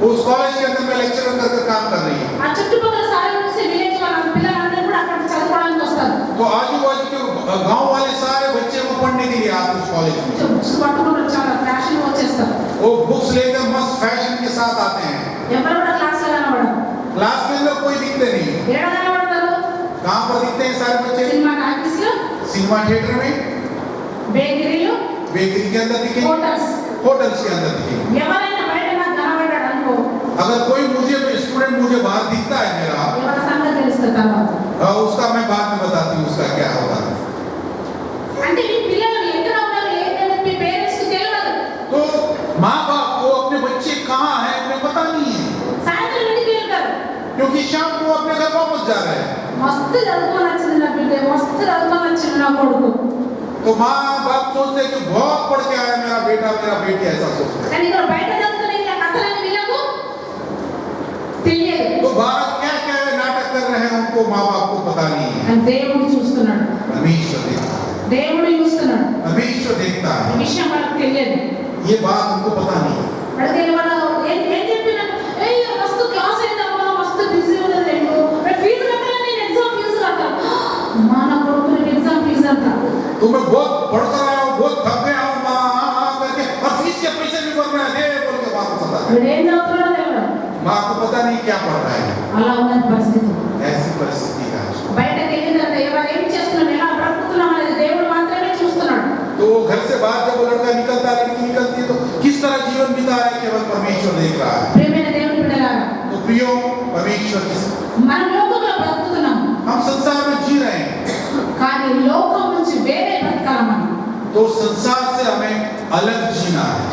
उस कॉलेज के अंदर मैं लेक्चरर कर काम कर रही है। ఆ చుట్టుపక్కల సారే నుంచి విలేజ్ వాళ్ళ పిల్లలందరూ కూడా అక్కడ చదువుకోవడానికి వస్తారు. तो आजू बाजू के गांव वाले सारे बच्चे को पढ़ने के लिए आते उस कॉलेज में। బుక్స్ పట్టుకుని చాలా ఫ్యాషన్ వచ్చేస్తారు. वो बुक्स लेकर मस्त फैशन के साथ आते हैं। ఎవరు కూడా క్లాస్ లో కనబడరు. क्लास के अंदर कोई दिखते नहीं। ఏడ కనబడతారు? कहाँ पर दिखते हैं सारे बच्चे? సినిమా టాకీస్ లో, सिनेमा थिएटर में, బేకరీలు, बेकरी के अंदर दिखेंगे, హోటల్స్. होटल्स के अंदर दिखेंगे। ఎవరైనా బయట నాకు కనబడ్డాడు అనుకో, अगर कोई मुझे स्टूडेंट मुझे बाहर दिखता है मेरा, ఎవరి సంగతి తెలుస్తుంది తర్వాత. उसका मैं बाद में बताती हूँ उसका क्या होगा। అంటే ఈ పిల్లలు ఎక్కడ ఉన్నారు ఏంటనేది మీ పేరెంట్స్ కి తెలియదు. तो माँ बाप को अपने बच्चे कहाँ हैं उन्हें पता नहीं है, సాయంత్రం ఇంటికి వెళ్తారు. क्योंकि शाम को अपने घर वापस जा रहे हैं। మస్తు చదువుకొని వచ్చింది నా బిడ్డ, మస్తు చదువుకొని వచ్చింది నా కొడుకు. तो माँ बाप सोचते हैं कि बहुत पढ़ के आया मेरा बेटा मेरा बेटी, ऐसा सोचते हैं। కానీ ఇక్కడ బయట చదువుతున్న ఇలా కథలని వీళ్ళకు తెలియదు. तो भारत क्या क्या नाटक कर रहे हैं उनको माँ बाप को पता नहीं है। కానీ దేవుడు చూస్తున్నాడు. परमेश्वर देखता है, దేవుడు చూస్తున్నాడు. परमेश्वर देखता ఈ है। విషయం వాళ్ళకి తెలియదు. ये बात उनको पता नहीं है। అడిగితే వాళ్ళు ఏం చెప్పినా, ఏయ్ మస్తు క్లాస్ అయిందమ్మా, మస్తు బిజీ ఉన్నది, నేను ఫీజు కట్టాలి, నేను ఎగ్జామ్ ఫీజు కట్టాలి. మా నా కొడుకు ఎగ్జామ్ ఫీజు అంటారు. तो मैं बहुत पढ़कर आया हूँ, बहुत थक गया हूँ माँ करके, और फीस के पैसे भी भर रहा है बोल के बात पता है। వీడు ఏం చదువుతున్నాడో తెలియదు. माँ को पता नहीं क्या पढ़ रहा है। అలా ఉన్నది పరిస్థితి. ऐसी परिस्थिति है आज। బయటకు వెళ్ళిన తర్వాత ఎవరు ఏం చేస్తున్నాం, ఎలా బ్రతుకుతున్నాం అనేది దేవుడు మాత్రమే చూస్తున్నాడు. तो घर से बाहर जब वो लड़का निकलता है, लड़की निकलती है, तो किस तरह जीवन बिता रहा है केवल परमेश्वर देख रहा है। ప్రియమైన దేవుని బిడ్డలారా, तो प्रियो परमेश्वर की, మనం లోకంలో బ్రతుకుతున్నాం हम संसार में जी रहे हैं, కానీ లోకం నుంచి వేరే బ్రతకాలి మనం. तो संसार से हमें अलग जीना है।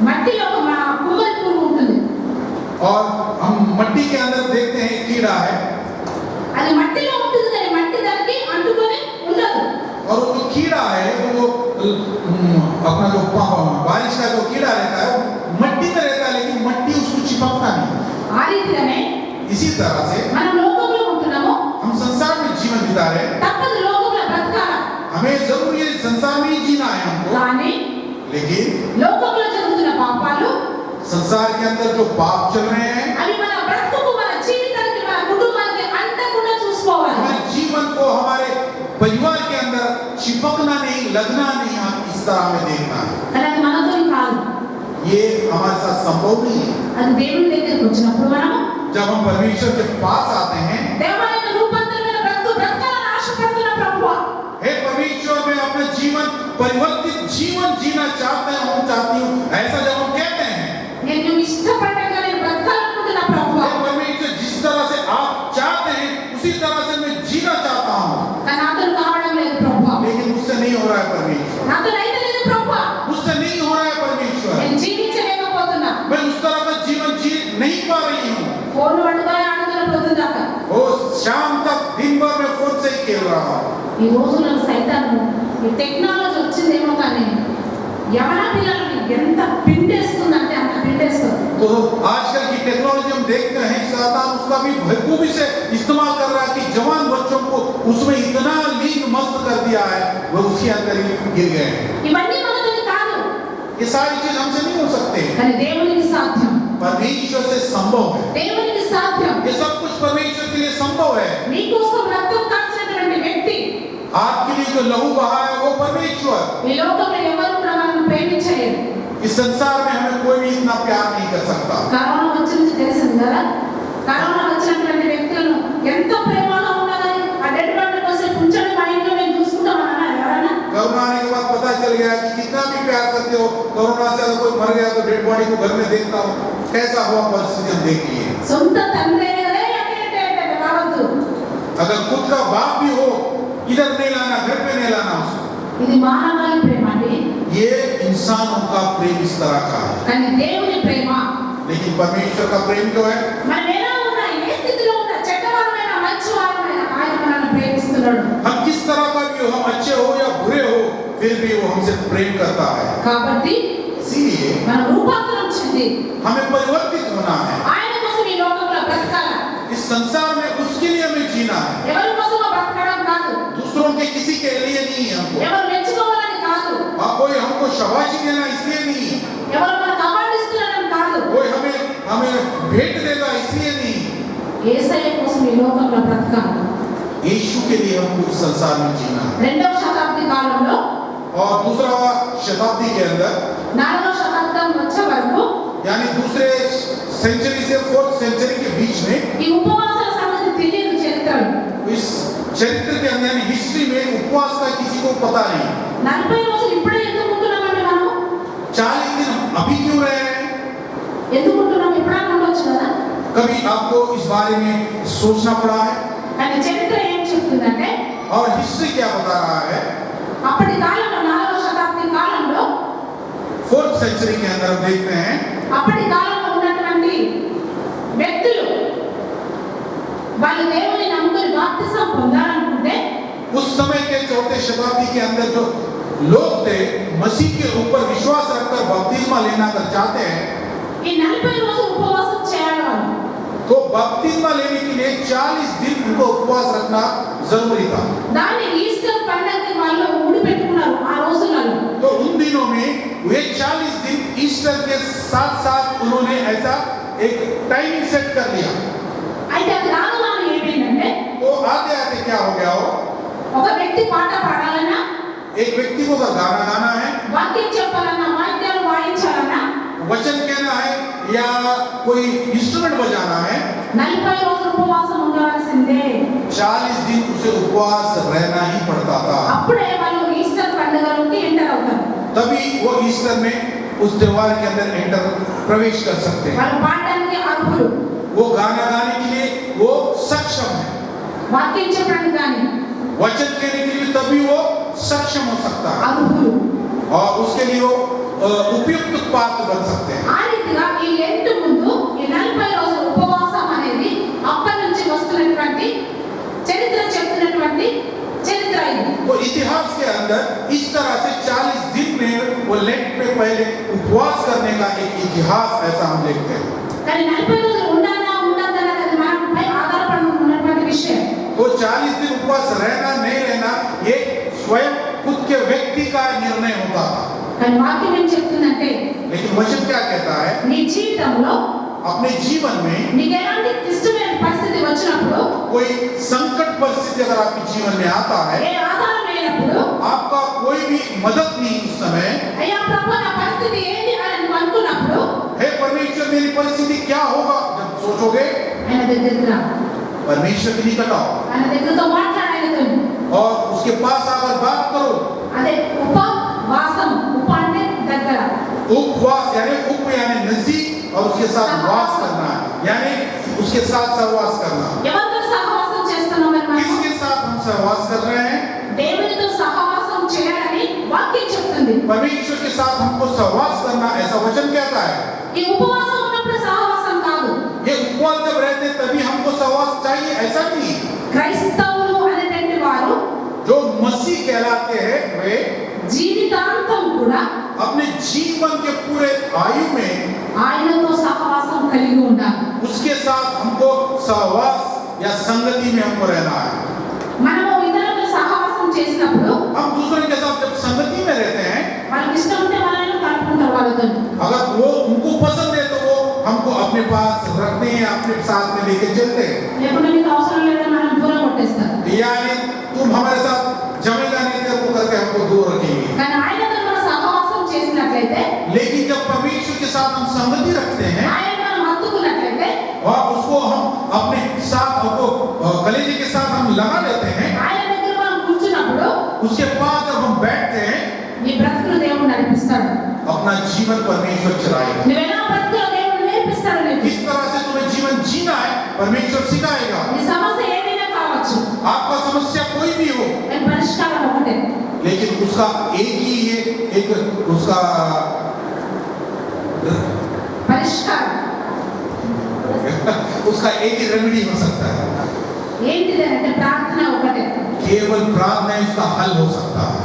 మట్టిలో ఒక కుమ్మరి పురుగు ఉంటుంది. और हम मट्टी के अंदर देखते हैं कीड़ा है, అది మట్టిలో ఉంటుంది కానీ మట్టి దానికి అంటుకొని ఉండదు. और वो जो कीड़ा है वो अपना जो बारिश का जो कीड़ा रहता है वो मट्टी में रहता है, लेकिन मट्टी उसको चिपकता नहीं। ఆ రీతిగానే इसी तरह से మనం లోకంలో ఉంటున్నాము, हम संसार में जीवन बिता रहे हैं। తప్పదు లోకంలో బ్రతకాలి. हमें जरूर ये संसार में ही जीना है हमको, కానీ लेकिन లోకంలో జరుగుతున్న పాపాలు संसार के अंदर जो पाप चल रहे हैं, అవి మన బ్రతుకు, మన జీవితానికి, మన కుటుంబానికి అంటకుండా చూసుకోవాలి. हमारे जीवन को हमारे परिवार के अंदर चिपकना नहीं, लगना नहीं, हम इस तरह हमें देखना है। కానీ అది మనతో కాదు. ये हमारे साथ संभव नहीं है। అది దేవుని దగ్గరికి వచ్చినప్పుడు మనము जब हम परमेश्वर के पास आते हैं, దేవాలయ రూపాంతరమైన బ్రతకాలని ఆశపడుతున్న ప్రభువా, हे परमेश्वर मैं अपना जीवन परिवर्तित जीवन जीना चाहता हूँ, चाहती हूँ, ऐसा जब हम कहते हैं, నేను నువ్వు ఇష్టపడ్డగా నేను బ్రతకాలనుకుంటున్న ప్రభువా, हे परमेश्वर जिस तरह से आप चाहते हैं उसी तरह से मैं जीना चाहता हूँ, కానీ నాతో కావడం లేదు ప్రభువా, लेकिन मुझसे नहीं हो रहा है परमेश्वर, నాతో అయితే లేదు ప్రభువా, मुझसे नहीं हो रहा है परमेश्वर। నేను జీవించే ఫోన్ పట్టుకొని ఆడుతున్న పొద్దు దాకా. वो शाम तक दिन भर में फोन से ही खेल रहा हूँ। ఈ రోజుల్లో సైతాను ఈ టెక్నాలజీ వచ్చిందేమో కానీ యవన పిల్లల్ని ఎంత పిండేస్తుందంటే అంత పిండేస్తుంది. तो आजकल की टेक्नोलॉजी हम देखते हैं शैतान उसका भी बखूबी से इस्तेमाल कर रहा है कि जवान बच्चों को उसमें इतना लीन मस्त कर दिया है वो उसके अंदर ही गिर गए हैं। ఇవన్నీ మనది కాదు, ये सारी चीज हमसे नहीं हो सकते, కానీ దేవునికి సాధ్యం. परमेश्वर से संभव है। దేవునికి సాధ్యం. ये सब कुछ परमेश्वर के लिए संभव है। నీకోసం రక్తం కార్చినటువంటి వ్యక్తి, आपके लिए जो लहू बहा है वो परमेश्वर। ఈ లోకంలో ఎవరు కూడా మనల్ని ప్రేమించలేరు. इस संसार में हमें कोई भी इतना प्यार नहीं कर सकता। కరోనా వచ్చింది తెలిసింది కదా, కరోనా వచ్చినటువంటి వ్యక్తులను ఎంతో ప్రేమగా ఉన్నదని ఆ డెడ్ బాడీ కోసం ఉంచండి మా ఇంట్లో మేము చూసుకుంటామన్నా ఎవరన్నా? कोरोना आने के बाद पता चल गया कि कितना भी प्यार करते हो, कोरोना से अगर कोई मर गया तो डेड बॉडी को घर में देखता हूँ, कैसा हुआ परिस्थिति हम देख लिए। సొంత తండ్రి కదే అక్కడ రావద్దు. अगर खुद का बाप भी हो इधर नहीं लाना, घर पे नहीं लाना उसको। ఇది మానవాళి ప్రేమ అండి, ये इंसानों का प्रेम इस तरह का है, కానీ దేవుని ప్రేమ लेकिन परमेश्वर का प्रेम जो है, మనం ఎలా ఉన్నా ఏ స్థితిలో ఉన్నా చెడ్డవారమైన మంచివారమైన ఆయన మనల్ని ప్రేమిస్తున్నాడు. हम किस तरह का भी हो, हम अच्छे हो या बुरे हो, फिर भी वो हमसे प्रेम करता है। కాబట్టి इसीलिए మన రూపాంతరం చెంది हमें परिवर्तित होना है। ఆయన కోసం ఈ లోకంలో బ్రతకాలి. इस संसार में उसके लिए हमें जीना है, ఎవరి కోసమో బ్రతకడం కాదు, दूसरों के किसी के लिए नहीं है हमको। ఎవరు మెచ్చుకోవాలని కాదు, कोई हमको शाबाशी देना इसलिए नहीं है, ఎవరు మనకు అవార్డు ఇస్తున్నారని కాదు, कोई हमें हमें भेंट देगा इसलिए नहीं। యేసయ్య కోసం ఈ లోకంలో బ్రతకాలి. यीशु के लिए हमको इस संसार में जीना है। రెండవ శతాబ్ది కాలంలో और दूसरा शताब्दी के अंदर, నాలుగవ శతాబ్దం వచ్చే వరకు यानी दूसरे सेंचुरी से फोर्थ सेंचुरी के बीच में, ఈ ఉపవాసాల సంగతి తెలియదు చరిత్రలో. इस चरित्र के अंदर हिस्ट्री में उपवास का किसी को पता नहीं। 40 రోజులు ఇప్పుడే ఎందుకు ఉంటున్నామండి మనం? 40 दिन अभी क्यों रहे हैं? ఎందుకు ఉంటున్నాం? ఇప్పుడే ఉండొచ్చు కదా. कभी आपको इस बारे में सोचना पड़ा है? కానీ చరిత్ర ఏం చెప్తుందంటే और हिस्ट्री क्या बता रहा है? అప్పటి కాలంలో నాలుగవ శతాబ్ది కాలంలో फोर्थ सेंचुरी के अंदर हम देखते हैं, అప్పటి కాలంలో ఉన్నటువంటి వ్యక్తులు వాళ్ళు దేవుని నమ్ముకొని బాప్తిసం పొందాలనుకుంటే उस समय के चौथे शताब्दी के अंदर जो लोग थे मसीह के ऊपर विश्वास रखकर बपतिस्मा लेना कर चाहते हैं, ఈ 40 రోజులు ఉపవాసం చేయాలి వాళ్ళు. तो बपतिस्मा लेने के लिए 40 दिन उनको उपवास रखना जरूरी था। దాన్ని ఈస్టర్ పండగకి వాళ్ళు ముడి పెట్టుకున్నారు ఆ రోజులలో. तो उन दिनों में वे 40 दिन ईस्टर के साथ साथ उन्होंने ऐसा एक टाइमिंग सेट कर लिया। అయితే అది రాను ఏమైందంటే तो आते आते क्या हो गया हो, ఒక వ్యక్తి పాట పాడాలన్నా, एक व्यक्ति को अगर गाना गाना है, వాక్యం చెప్పాలన్నా, వాయిద్యాలు వాయించాలన్నా वचन कहना है या कोई इंस्ट्रूमेंट बजाना है, 40 రోజులు ఉపవాసం ఉండవలసిందే. 40 दिन उसे उपवास रहना ही पड़ता था। అప్పుడే వాళ్ళు ఈస్టర్ పండుగలోకి ఎంటర్ అవుతారు. तभी वो ईस्टर में उस त्योहार के अंदर एंटर प्रवेश कर सकते हैं। వాళ్ళు పాడడానికి అర్హులు, वो गाना गाने के लिए वो सक्षम है, వాక్యం చెప్పడానికి కానీ वचन कहने के लिए तभी वो सक्षम हो सकता है అర్హులు. और उसके लिए वो उपयुक्त पात्र बन सकते हैं। ఆ రీతిగా ఈ లెంట్ ముందు ఈ 40 రోజుల ఉపవాసం అనేది అప్పటి నుంచి వస్తున్నటువంటి చరిత్ర చెప్తున్నటువంటి చరిత్ర ఇది. तो इतिहास के अंदर इस तरह से 40 दिन में वो लेंट में पहले उपवास करने का एक इतिहास ऐसा हम देखते हैं। కానీ 40 రోజులు ఉండాలా ఉండద్దా అనేది మనపై ఆధారపడి ఉన్నటువంటి విషయం. तो 40 दिन उपवास रहना नहीं रहना ये स्वयं खुद के व्यक्ति का निर्णय होता था। కానీ వాక్యం ఏం చెప్తుందంటే लेकिन वचन क्या कहता है, నీ జీవితంలో अपने जीवन में నీకు ఎలాంటి క్లిష్టమైన పరిస్థితి వచ్చినప్పుడు, कोई संकट परिस्थिति अगर आपके जीवन में आता है, ఏ ఆధారం లేనప్పుడు, आपका कोई भी मदद नहीं उस समय, అయ్యా ప్రభు నా పరిస్థితి ఏంటి అని నువ్వు అనుకున్నప్పుడు हे परमेश्वर मेरी परिस्थिति क्या होगा, जब सोचोगे ఆయన దగ్గరికి రా, परमेश्वर के निकट आओ ఆయన దగ్గరతో మాట్లాడు, ఆయనతో. और उसके पास आकर बात करो। అదే ఉపవాసం, ఉప అంటే దగ్గర, उपवास यानी उप यानी नजदीक और उसके साथ वास करना यानी उसके साथ सहवास करना। ఎవరితో సహవాసం చేస్తున్నాం మనం? किसके साथ हम सहवास कर रहे हैं? దేవునితో సహవాసం చేయాలని వాక్యం చెప్తుంది. परमेश्वर के साथ हमको सहवास करना ऐसा वचन कहता है। ఈ ఉపవాసం ఉన్నప్పుడు సహవాసం కాదు, ये उपवास जब रहते तभी हमको सहवास चाहिए, ऐसा नहीं। క్రైస్తవులు అనేటువంటి వారు जो मसीह कहलाते हैं वे జీవితాంతం కూడా अपने जीवन के पूरे आयु में ఆయనతో సహవాసం కలిగి ఉండాలి. उसके साथ हमको सहवास या संगति में हमको रहना है। మనము ఇతరులతో సహవాసం చేసినప్పుడు हम दूसरों के साथ जब संगति में रहते हैं, వాళ్ళకి ఇష్టం ఉంటే వాళ్ళని కలుపుకుంటారు వాళ్ళతో. अगर वो उनको पसंद है तो वो हमको अपने पास रखते हैं, अपने साथ में लेके चलते हैं। లేకుంటే మీకు అవసరం లేదని మనం దూరం కొట్టేస్తారు. यानी तुम हमारे साथ जमेगा नहीं तेरे को करके हमको दूर रखेंगे। కానీ ఆయనతో మనం సహవాసం చేసినట్లయితే, लेकिन जब परमेश्वर के साथ हम संगति रखते हैं ఆయన మనం హత్తుకున్నట్లయితే, और उसको हम अपने साथ हमको कलेजे के साथ हम लगा लेते हैं, ఆయన దగ్గర మనం కూర్చున్నప్పుడు उसके बाद जब हम बैठते हैं నీ బ్రతుకులు దేవుడు నడిపిస్తాడు. अपना जीवन परमेश्वर चलाएगा। నువ్వెలా బ్రతుకులో దేవుడు నేర్పిస్తాడు నీకు. किस तरह से तुम्हें जीवन जीना है परमेश्वर सिखाएगा। నీ సమస్య ఏదైనా కావచ్చు, आपका समस्या कोई भी हो, దాని పరిష్కారం ఒకటే. लेकिन उसका एक ही है, एक उसका పరిష్కారం उसका एक ही रेमेडी हो सकता है। ఏంటిది అంటే ప్రార్థన ఒకటే. केवल प्रार्थना उसका हल हो सकता है।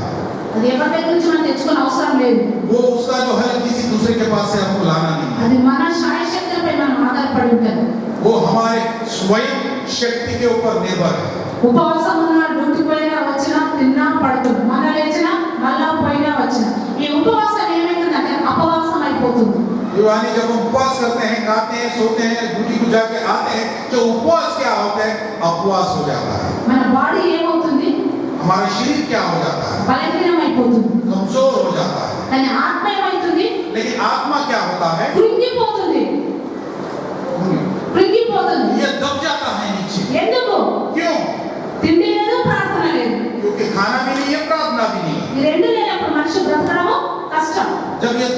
అది ఎవరి దగ్గర నుంచి మనం తెచ్చుకోని అవసరం లేదు. वो उसका जो हल किसी दूसरे के पास से हमको लाना नहीं है। అది మన శాయశక్తులపై మనం ఆధారపడి ఉంటుంది. वो हमारे स्वयं शक्ति के ऊपर निर्भर है। ఉపవాసం ఉన్న డ్యూటీ పోయినా వచ్చినా తిన్నా పడుతుంది, మళ్ళా లేచినా మళ్ళా పోయినా వచ్చినా, ఈ ఉపవాసం ఏమైతుందంటే అపవాసం అయిపోతుంది. यानी जब हम उपवास करते हैं, खाते हैं, सोते हैं, ड्यूटी को जाके आते हैं, तो उपवास क्या होता है? अपवास हो जाता है। మన బాడీ ఏమవుతుంది? हमारा शरीर क्या हो जाता है? బలహీనం అయిపోతుంది. कमजोर हो जाता है। కానీ ఆత్మ ఏమవుతుంది? लेकिन आत्मा क्या होता है? కృంగిపోతుంది. కృంగిపోతుంది. ये दब जाता है नीचे। ఎందుకు? क्यों? తిండి లేదు, ప్రార్థన లేదు. क्योंकि खाना भी नहीं है, प्रार्थना भी नहीं है। ఈ రెండు లేనప్పుడు మనిషి బ్రతకడము కష్టం. जब ये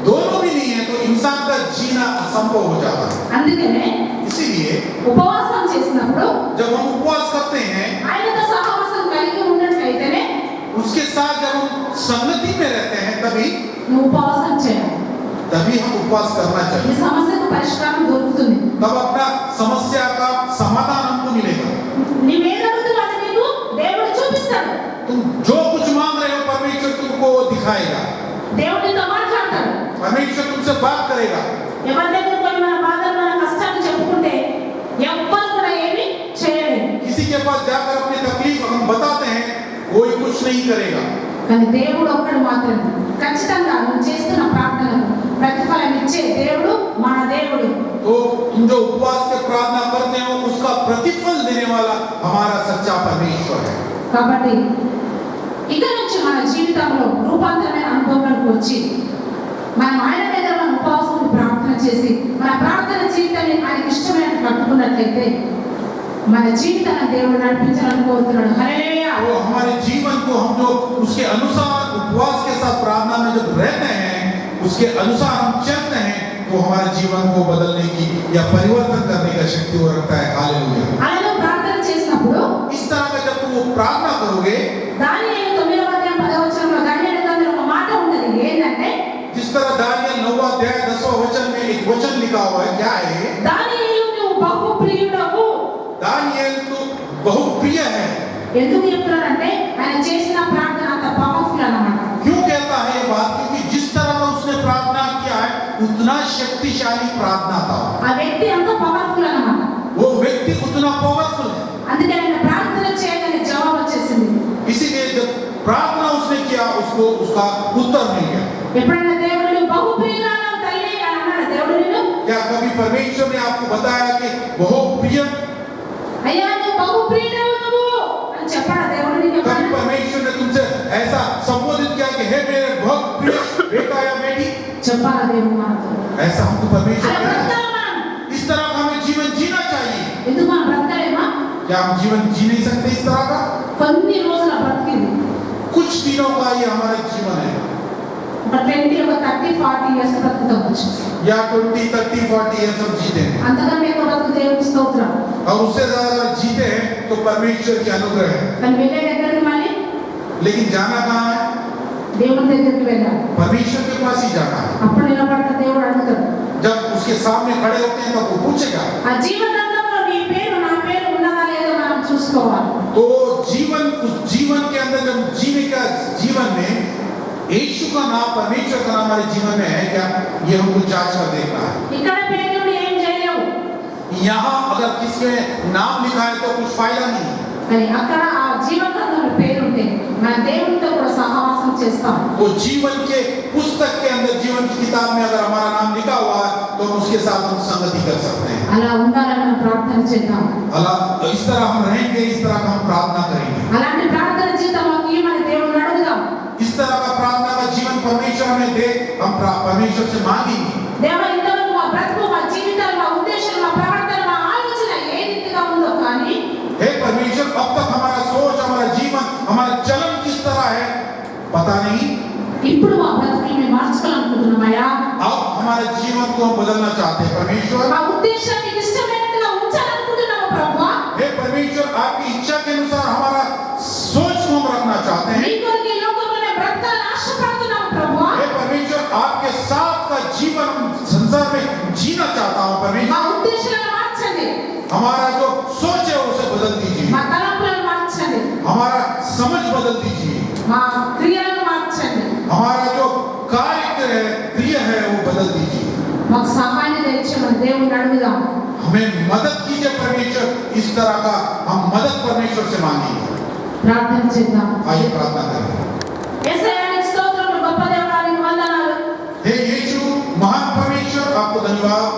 दोनों भी नहीं है तो इंसान का जीना असंभव हो जाता है। అందుకనే इसीलिए ఉపవాసం చేసినప్పుడు जब हम उपवास करते हैं, ఆయనతో సహవాసం కలిగి ఉన్నట్లయితేనే उसके साथ जब हम संगति में रहते हैं, నువ్వు ఉపవాసం చేయాలి. तभी हम उपवास करना ఈ चाहिए। సమస్యకు పరిష్కారం దొరుకుతుంది. तब अपना समस्या का समाधान हमको मिलेगा। నీవేదడుగుతావో అది నీకు దేవుడు చూపిస్తాడు. तुम जो कुछ मांग रहे हो परमेश्वर तुमको वो दिखाएगा। దేవుడు నీతో మాట్లాడతాడు. परमेश्वर तुमसे बात करेगा। ఎవరి దగ్గర పోయి మన బాధలు మన కష్టాలు చెప్పుకుంటే ఎవ్వరు కూడా ఏమీ చేయలేరు. किसी के पास जाकर अपनी तकलीफ हम बताते हैं, कोई कुछ नहीं करेगा। కానీ దేవుడు ఒక్కడు మాత్రమే ఖచ్చితంగా నువ్వు చేస్తున్న ప్రార్థనకు ప్రతిఫలం ఇచ్చే దేవుడు మన దేవుడు. तो तुम जो उपवास के प्रार्थना करते हो उसका प्रतिफल देने वाला हमारा सच्चा परमेश्वर है। కాబట్టి ఇక నుంచి మన జీవితంలో రూపాంతరమైన అనుభవాలకు వచ్చి మనం ఆయన దగ్గర మన ఉపవాసం ప్రార్థన చేసి మన ప్రార్థన జీవితాన్ని ఆయనకి ఇష్టమైన కట్టుకున్నట్లయితే మన జీవితాన్ని దేవుడు నడిపించాలని కోరుతున్నాడు. హల్లెలూయా. वो हमारे जीवन को हम जो उसके अनुसार उपवास के साथ प्रार्थना में जब रहते हैं, उसके अनुसार हम चलते हैं, तो हमारे जीवन को बदलने की या परिवर्तन करने का शक्ति वो रखता है। हालेलुया। అలా ప్రార్థన చేసినప్పుడు इस तरह का जब तुम वो प्रार्थना करोगे, దానియేలు 9వ అధ్యాయం 10వ వచనంలో దానియేలు గ్రంథంలో ఒక మాట ఉంటది. ఏంటంటే जिस तरह दानियेल 9वां अध्याय 10वां वचन में एक वचन लिखा हुआ है, क्या है? దానియేలు నువ్వు బహు ప్రియుడవు. दानियेल तो बहुत प्रिय है। ఎందుకు చెప్తున్నారంటే ఆయన చేసిన ప్రార్థన అంత పవర్ఫుల్ అన్నమాట. क्यों कहता है ये बात? क्योंकि जिस तरह का उसने प्रार्थना किया है उतना शक्तिशाली प्रार्थना था। ఆ వ్యక్తి అంత పవర్ఫుల్ అన్నమాట. वो व्यक्ति उतना पावरफुल है। అందుకే ఆయన ప్రార్థన చేయగానే జవాబు వచ్చేసింది. इसीलिए जब प्रार्थना उसने किया उसको उसका उत्तर मिल गया। ఎప్పుడైనా దేవుడు బహు ప్రియురాలు తల్లి అని అన్నాడు దేవుడు నిన్ను? क्या कभी परमेश्वर ने आपको बताया कि बहुत प्रिय? అయ్యా నువ్వు బహు ప్రియుడవు నువ్వు అని చెప్పాడా దేవుడు నీకు? कभी परमेश्वर ने तुमसे ऐसा संबोधित किया कि हे मेरे बहुत प्रिय बेटा या बेटी? చెప్పాలా దేవుడు మనతో? ऐसा हमको परमेश्वर అలా कहता है। బ్రతకాలా మనం? इस तरह का हमें जीवन जीना चाहिए। ఎందుకు మనం బ్రతకలేమా? क्या हम जीवन जी नहीं सकते इस तरह का? కొన్ని రోజుల బ్రతికింది कुछ दिनों का ये हमारा जीवन है, ఒక 20 ఒక 30 40 ఇయర్స్ బ్రతుకుతావచ్చు. या 20 30 40 years हम जीते हैं। అంతకన్నా ఎక్కువ బ్రతుకు దేవునికి స్తోత్రం. और उससे ज्यादा अगर जीते हैं तो परमेश्वर की अनुग्रह है। కానీ వెళ్ళే దగ్గరికి మళ్ళీ लेकिन जाना कहाँ है? దేవుని దగ్గరికి వెళ్ళాలి. परमेश्वर के पास ही जाना है। అప్పుడు నిలబడ్డ దేవుడు అడుగుతాడు जब उसके सामने खड़े होते हैं तो वो पूछेगा। ఆ జీవ గ్రంథంలో నీ పేరు నా పేరు ఉన్నదా లేదా మనం చూసుకోవాలి। तो जीवन, उस जीवन के अंदर जब जीने का जीवन में यीशु का नाम, परमेश्वर का नाम हमारे जीवन में है क्या, ये हमको जांच कर देखना है। ఇక్కడ పేరుని ఏం చేయలేవు, यहाँ अगर किसके नाम लिखा है तो कुछ फायदा नहीं है। కానీ అక్కడ ఆ జీవ గ్రంథంలో పేరు ఉంటే మన దేవునితో కూడా సహవాసం చేస్తాం। तो जीवन के पुस्तक के अंदर, जीवन की किताब में अगर हमारा नाम लिखा हुआ है तो हम उसके साथ हम संगति कर सकते हैं। అలా ఉండాలని మనం ప్రార్థన చేద్దాం। अल्लाह इस तरह हम रहेंगे, इस तरह का हम प्रार्थना करेंगे। అలాంటి ప్రార్థన జీవితం మాకు ఇవ్వమని దేవుని అడుగుదాం। इस तरह का प्रार्थना का जीवन परमेश्वर हमें दे, हम परमेश्वर से मांगेंगे। దేవా ఇంతవరకు మా బ్రతుకు, మా జీవితం, మా ఉద్దేశం, మా ప్రవర్తన, మా ఆలోచన ఏ రీతిగా ఉందో కానీ हे परमेश्वर, अब तक हमारा सोच, हमारा जीवन, हमारा चलन किस तरह है पता नहीं। ఇప్పుడు మా బ్రతుకుని మేము మార్చుకోవాలనుకుంటున్నామయ్యా। अब हमारे जीवन को हम बदलना चाहते हैं परमेश्वर। మా ఉద్దేశాన్ని ఇష్టమైనట్టుగా ఉంచాలనుకుంటున్నాము ప్రభువా। हे परमेश्वर, आपकी इच्छा के अनुसार हमारा सोच को हम रखना चाहते हैं। నీ కొరకు ఈ లోకంలో మేము బ్రతకాలని ఆశపడుతున్నాము ప్రభువా। हे परमेश्वर, आपके साथ का जीवन हम संसार में जीना चाहता हूँ మా परमेश्वर। ఉద్దేశాలను మార్చండి, हमारा जो सोच है उसे बदल दीजिए, మా తలంపులను మార్చండి, हमारा समझ बदल दीजिए, మా క్రియలను మార్చండి, हमारा जो कार्य है, क्रिया है वो बदल दीजिए। మాకు సహాయాన్ని దయచేయమని దేవుని అడుగుదాం। हमें मदद कीजिए परमेश्वर, इस तरह का हम मदद परमेश्वर से मांगेंगे। ప్రార్థన చేద్దాం। आइए प्रार्थना करें। యేసయ్యా నీకు స్తోత్రములు, గొప్ప దేవుడా నీకు వందనాలు। हे यीशु, महान परमेश्वर, आपको धन्यवाद।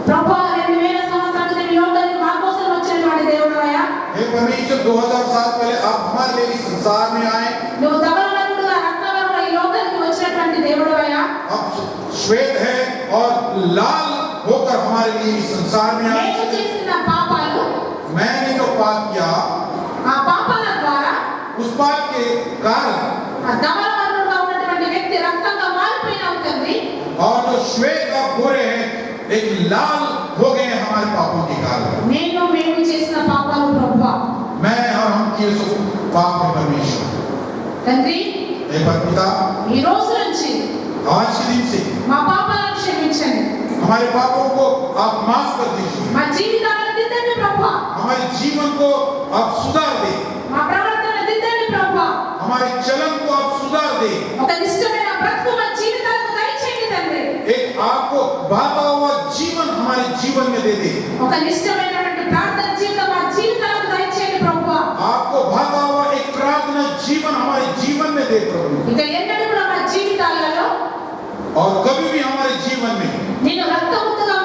ప్రభువా 2000 సంవత్సరాల క్రితం ఈ లోకానికి మా కోసం వచ్చినటువంటి దేవుడవయ్యా। हे परमेश्वर, 2000 साल पहले आप हमारे लिए इस संसार में आए। నువ్వు ధవళవర్ణుడుగా రత్నవర్ణుడుగా ఈ లోకానికి వచ్చినటువంటి దేవుడవయ్యా। आप श्वेत है और लाल होकर हमारे लिए इस संसार में आए। నేను చేసిన పాపాలు, मैंने जो पाप किया, ఆ పాపాల ద్వారా उस पाप के कारण ఆ ధవళవర్ణుడుగా ఉన్నటువంటి వ్యక్తి రక్తంగా మారిపోయినావు తండ్రి। और जो श्वेत और गोरे हैं एक लाल हो गए हमारे पापों के कारण। మేము చేసిన పాపాలు ప్రభువా मैं और हम किए सो पाप है परमेश्वर। తండ్రి, हे पिता, ఈ రోజు నుంచి आज के दिन से మా పాపాలను క్షమించండి, हमारे पापों को आप माफ कर दीजिए। మా జీవితాలను దిద్దండి ప్రభువా, हमारे जीवन को आप सुधार दे, మా ప్రవర్తన దిద్దండి ప్రభువా। हमारे चलन को आप सुधार दे। ఒక నిష్టమైన బ్రతుకు మా జీవితాలకు దయచేయండి తండ్రి। एक आपको भाता हुआ जीवन हमारे जीवन में दे दे। ఒక నిష్టమైనటువంటి ప్రార్థన జీవితం మా జీవితాలకు దయచేయండి ప్రభువా। आपको भाता हुआ एक प्रार्थना जीवन हमारे जीवन में दे प्रभु। ఇక ఎన్నడూ కూడా మా జీవితాలలో और कभी भी हमारे जीवन में నేను రక్తముగా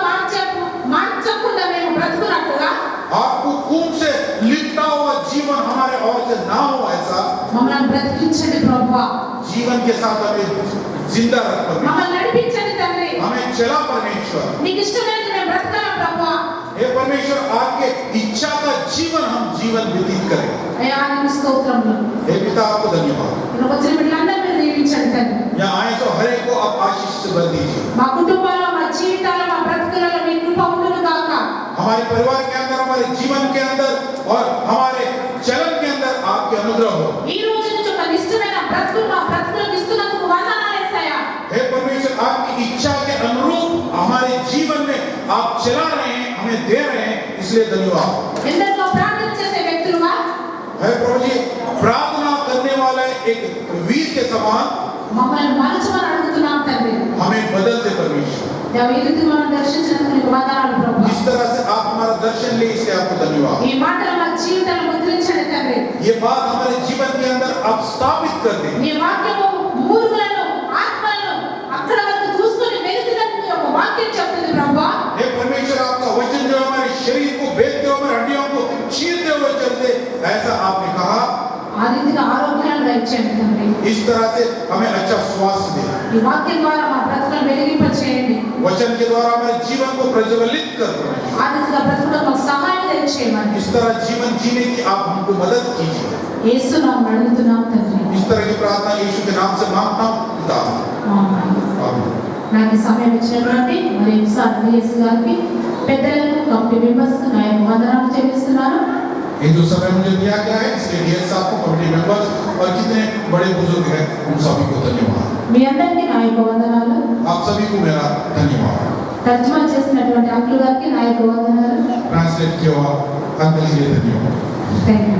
మార్చకుండా మేము బ్రతుకున్నట్టుగా आपको खून से लिपटा हुआ जीवन हमारे और से ना हो, ऐसा మమ్మల్ని బ్రతికించండి ప్రభువా। जीवन के साथ हमें जिंदा रख परमेश्वर। మమ్మల్ని నడిపించండి తండ్రి। हमें चला परमेश्वर। నీకు ఇష్టమైనది మేము బ్రతకాలి ప్రభువా। हे परमेश्वर, आपके इच्छा का जीवन हम जीवन व्यतीत करें। అయ్యా నీకు స్తోత్రములు। हे पिता, आपको धन्यवाद। ఇక్కడ వచ్చిన బిడ్డలందరినీ మీరు దీవించండి తండ్రి। यहाँ आए तो हर एक को आप आशीष से भर दीजिए। మా కుటుంబాల్లో, మా జీవితాల్లో, మా బ్రతుకులలో మీ కృప ఉండును గాక। हमारे परिवार के अंदर, हमारे जीवन के अंदर और हमारे चलन के अंदर आपके अनुग्रह हो। ఈ రోజు నుంచి ఒక నిష్టమైన బ్రతుకు మా బ్రతుకులకు ఇస్తున్నందుకు వందనాలు యేసయ్యా। हे परमेश्वर, आपकी इच्छा के अनुरूप हमारे जीवन में आप चला रहे हैं, हमें दे रहे हैं, इसलिए धन्यवाद। ఎందరితో ప్రార్థన చేసే వ్యక్తులుగా हे प्रभु जी, प्रार्थना करने वाला एक वीर के समान మమ్మల్ని మలచమని అడుగుతున్నాం తండ్రి। हमें बदल दे परमेश्वर। దేవా ఈ రీతిగా మనం దర్శించినందుకు నీకు వందనాలు ప్రభువా। इस तरह से आप हमारा दर्शन ले, इसलिए आपको धन्यवाद। ఈ మాటలు మా జీవితాలను ముద్రించండి తండ్రి। ये बात हमारे जीवन के अंदर आप स्थापित कर दें। నీ వాక్యము మూలుగులను, ఆత్మలను అక్కడ వరకు దూసుకొని వెళుతుందని ఒక వాక్యం చెప్తుంది ప్రభువా। हे परमेश्वर, आपका वचन जो हमारे शरीर को भेदते हुए, हमारे हड्डियों को चीरते हुए चलते, ऐसा आपने कहा। ఆ రీతిగా ఆరోగ్యాన్ని దయచేయండి తండ్రి। इस तरह से हमें अच्छा स्वास्थ्य दे। ఈ వాక్యం ద్వారా మా బ్రతుకులను వెలిగింపచేయండి। वचन के द्वारा हमारे जीवन को प्रज्वलित कर दो। ఆ రీతిగా బ్రతుకులకు మాకు సహాయం దయచేయమని इस तरह जीवन जीने की आप हमको मदद कीजिए। యేసు నామమున అడుగుతున్నాం తండ్రి। इस तरह की प्रार्थना यीशु के नाम से मांगता हूँ पिता। ఆమేన్। आमीन। నాకు ఈ సమయం ఇచ్చినటువంటి మరి ఒకసారి యేసు గారికి, పెద్దలకు, కమిటీ మెంబర్స్ నా యొక్క వందనాలు చెల్లిస్తున్నాను। ये जो समय मुझे दिया गया है इसके लिए साहब को, कमेटी मेंबर्स और जितने बड़े बुजुर्ग हैं उन सभी को धन्यवाद। మీ అందరికీ నా యొక్క వందనాలు। आप सभी को मेरा धन्यवाद। తర్జుమా చేసినటువంటి అంకుల్ గారికి నా యొక్క వందనాలు. ट्रांसलेट किया अंकल जी धन्यवाद। Thank you.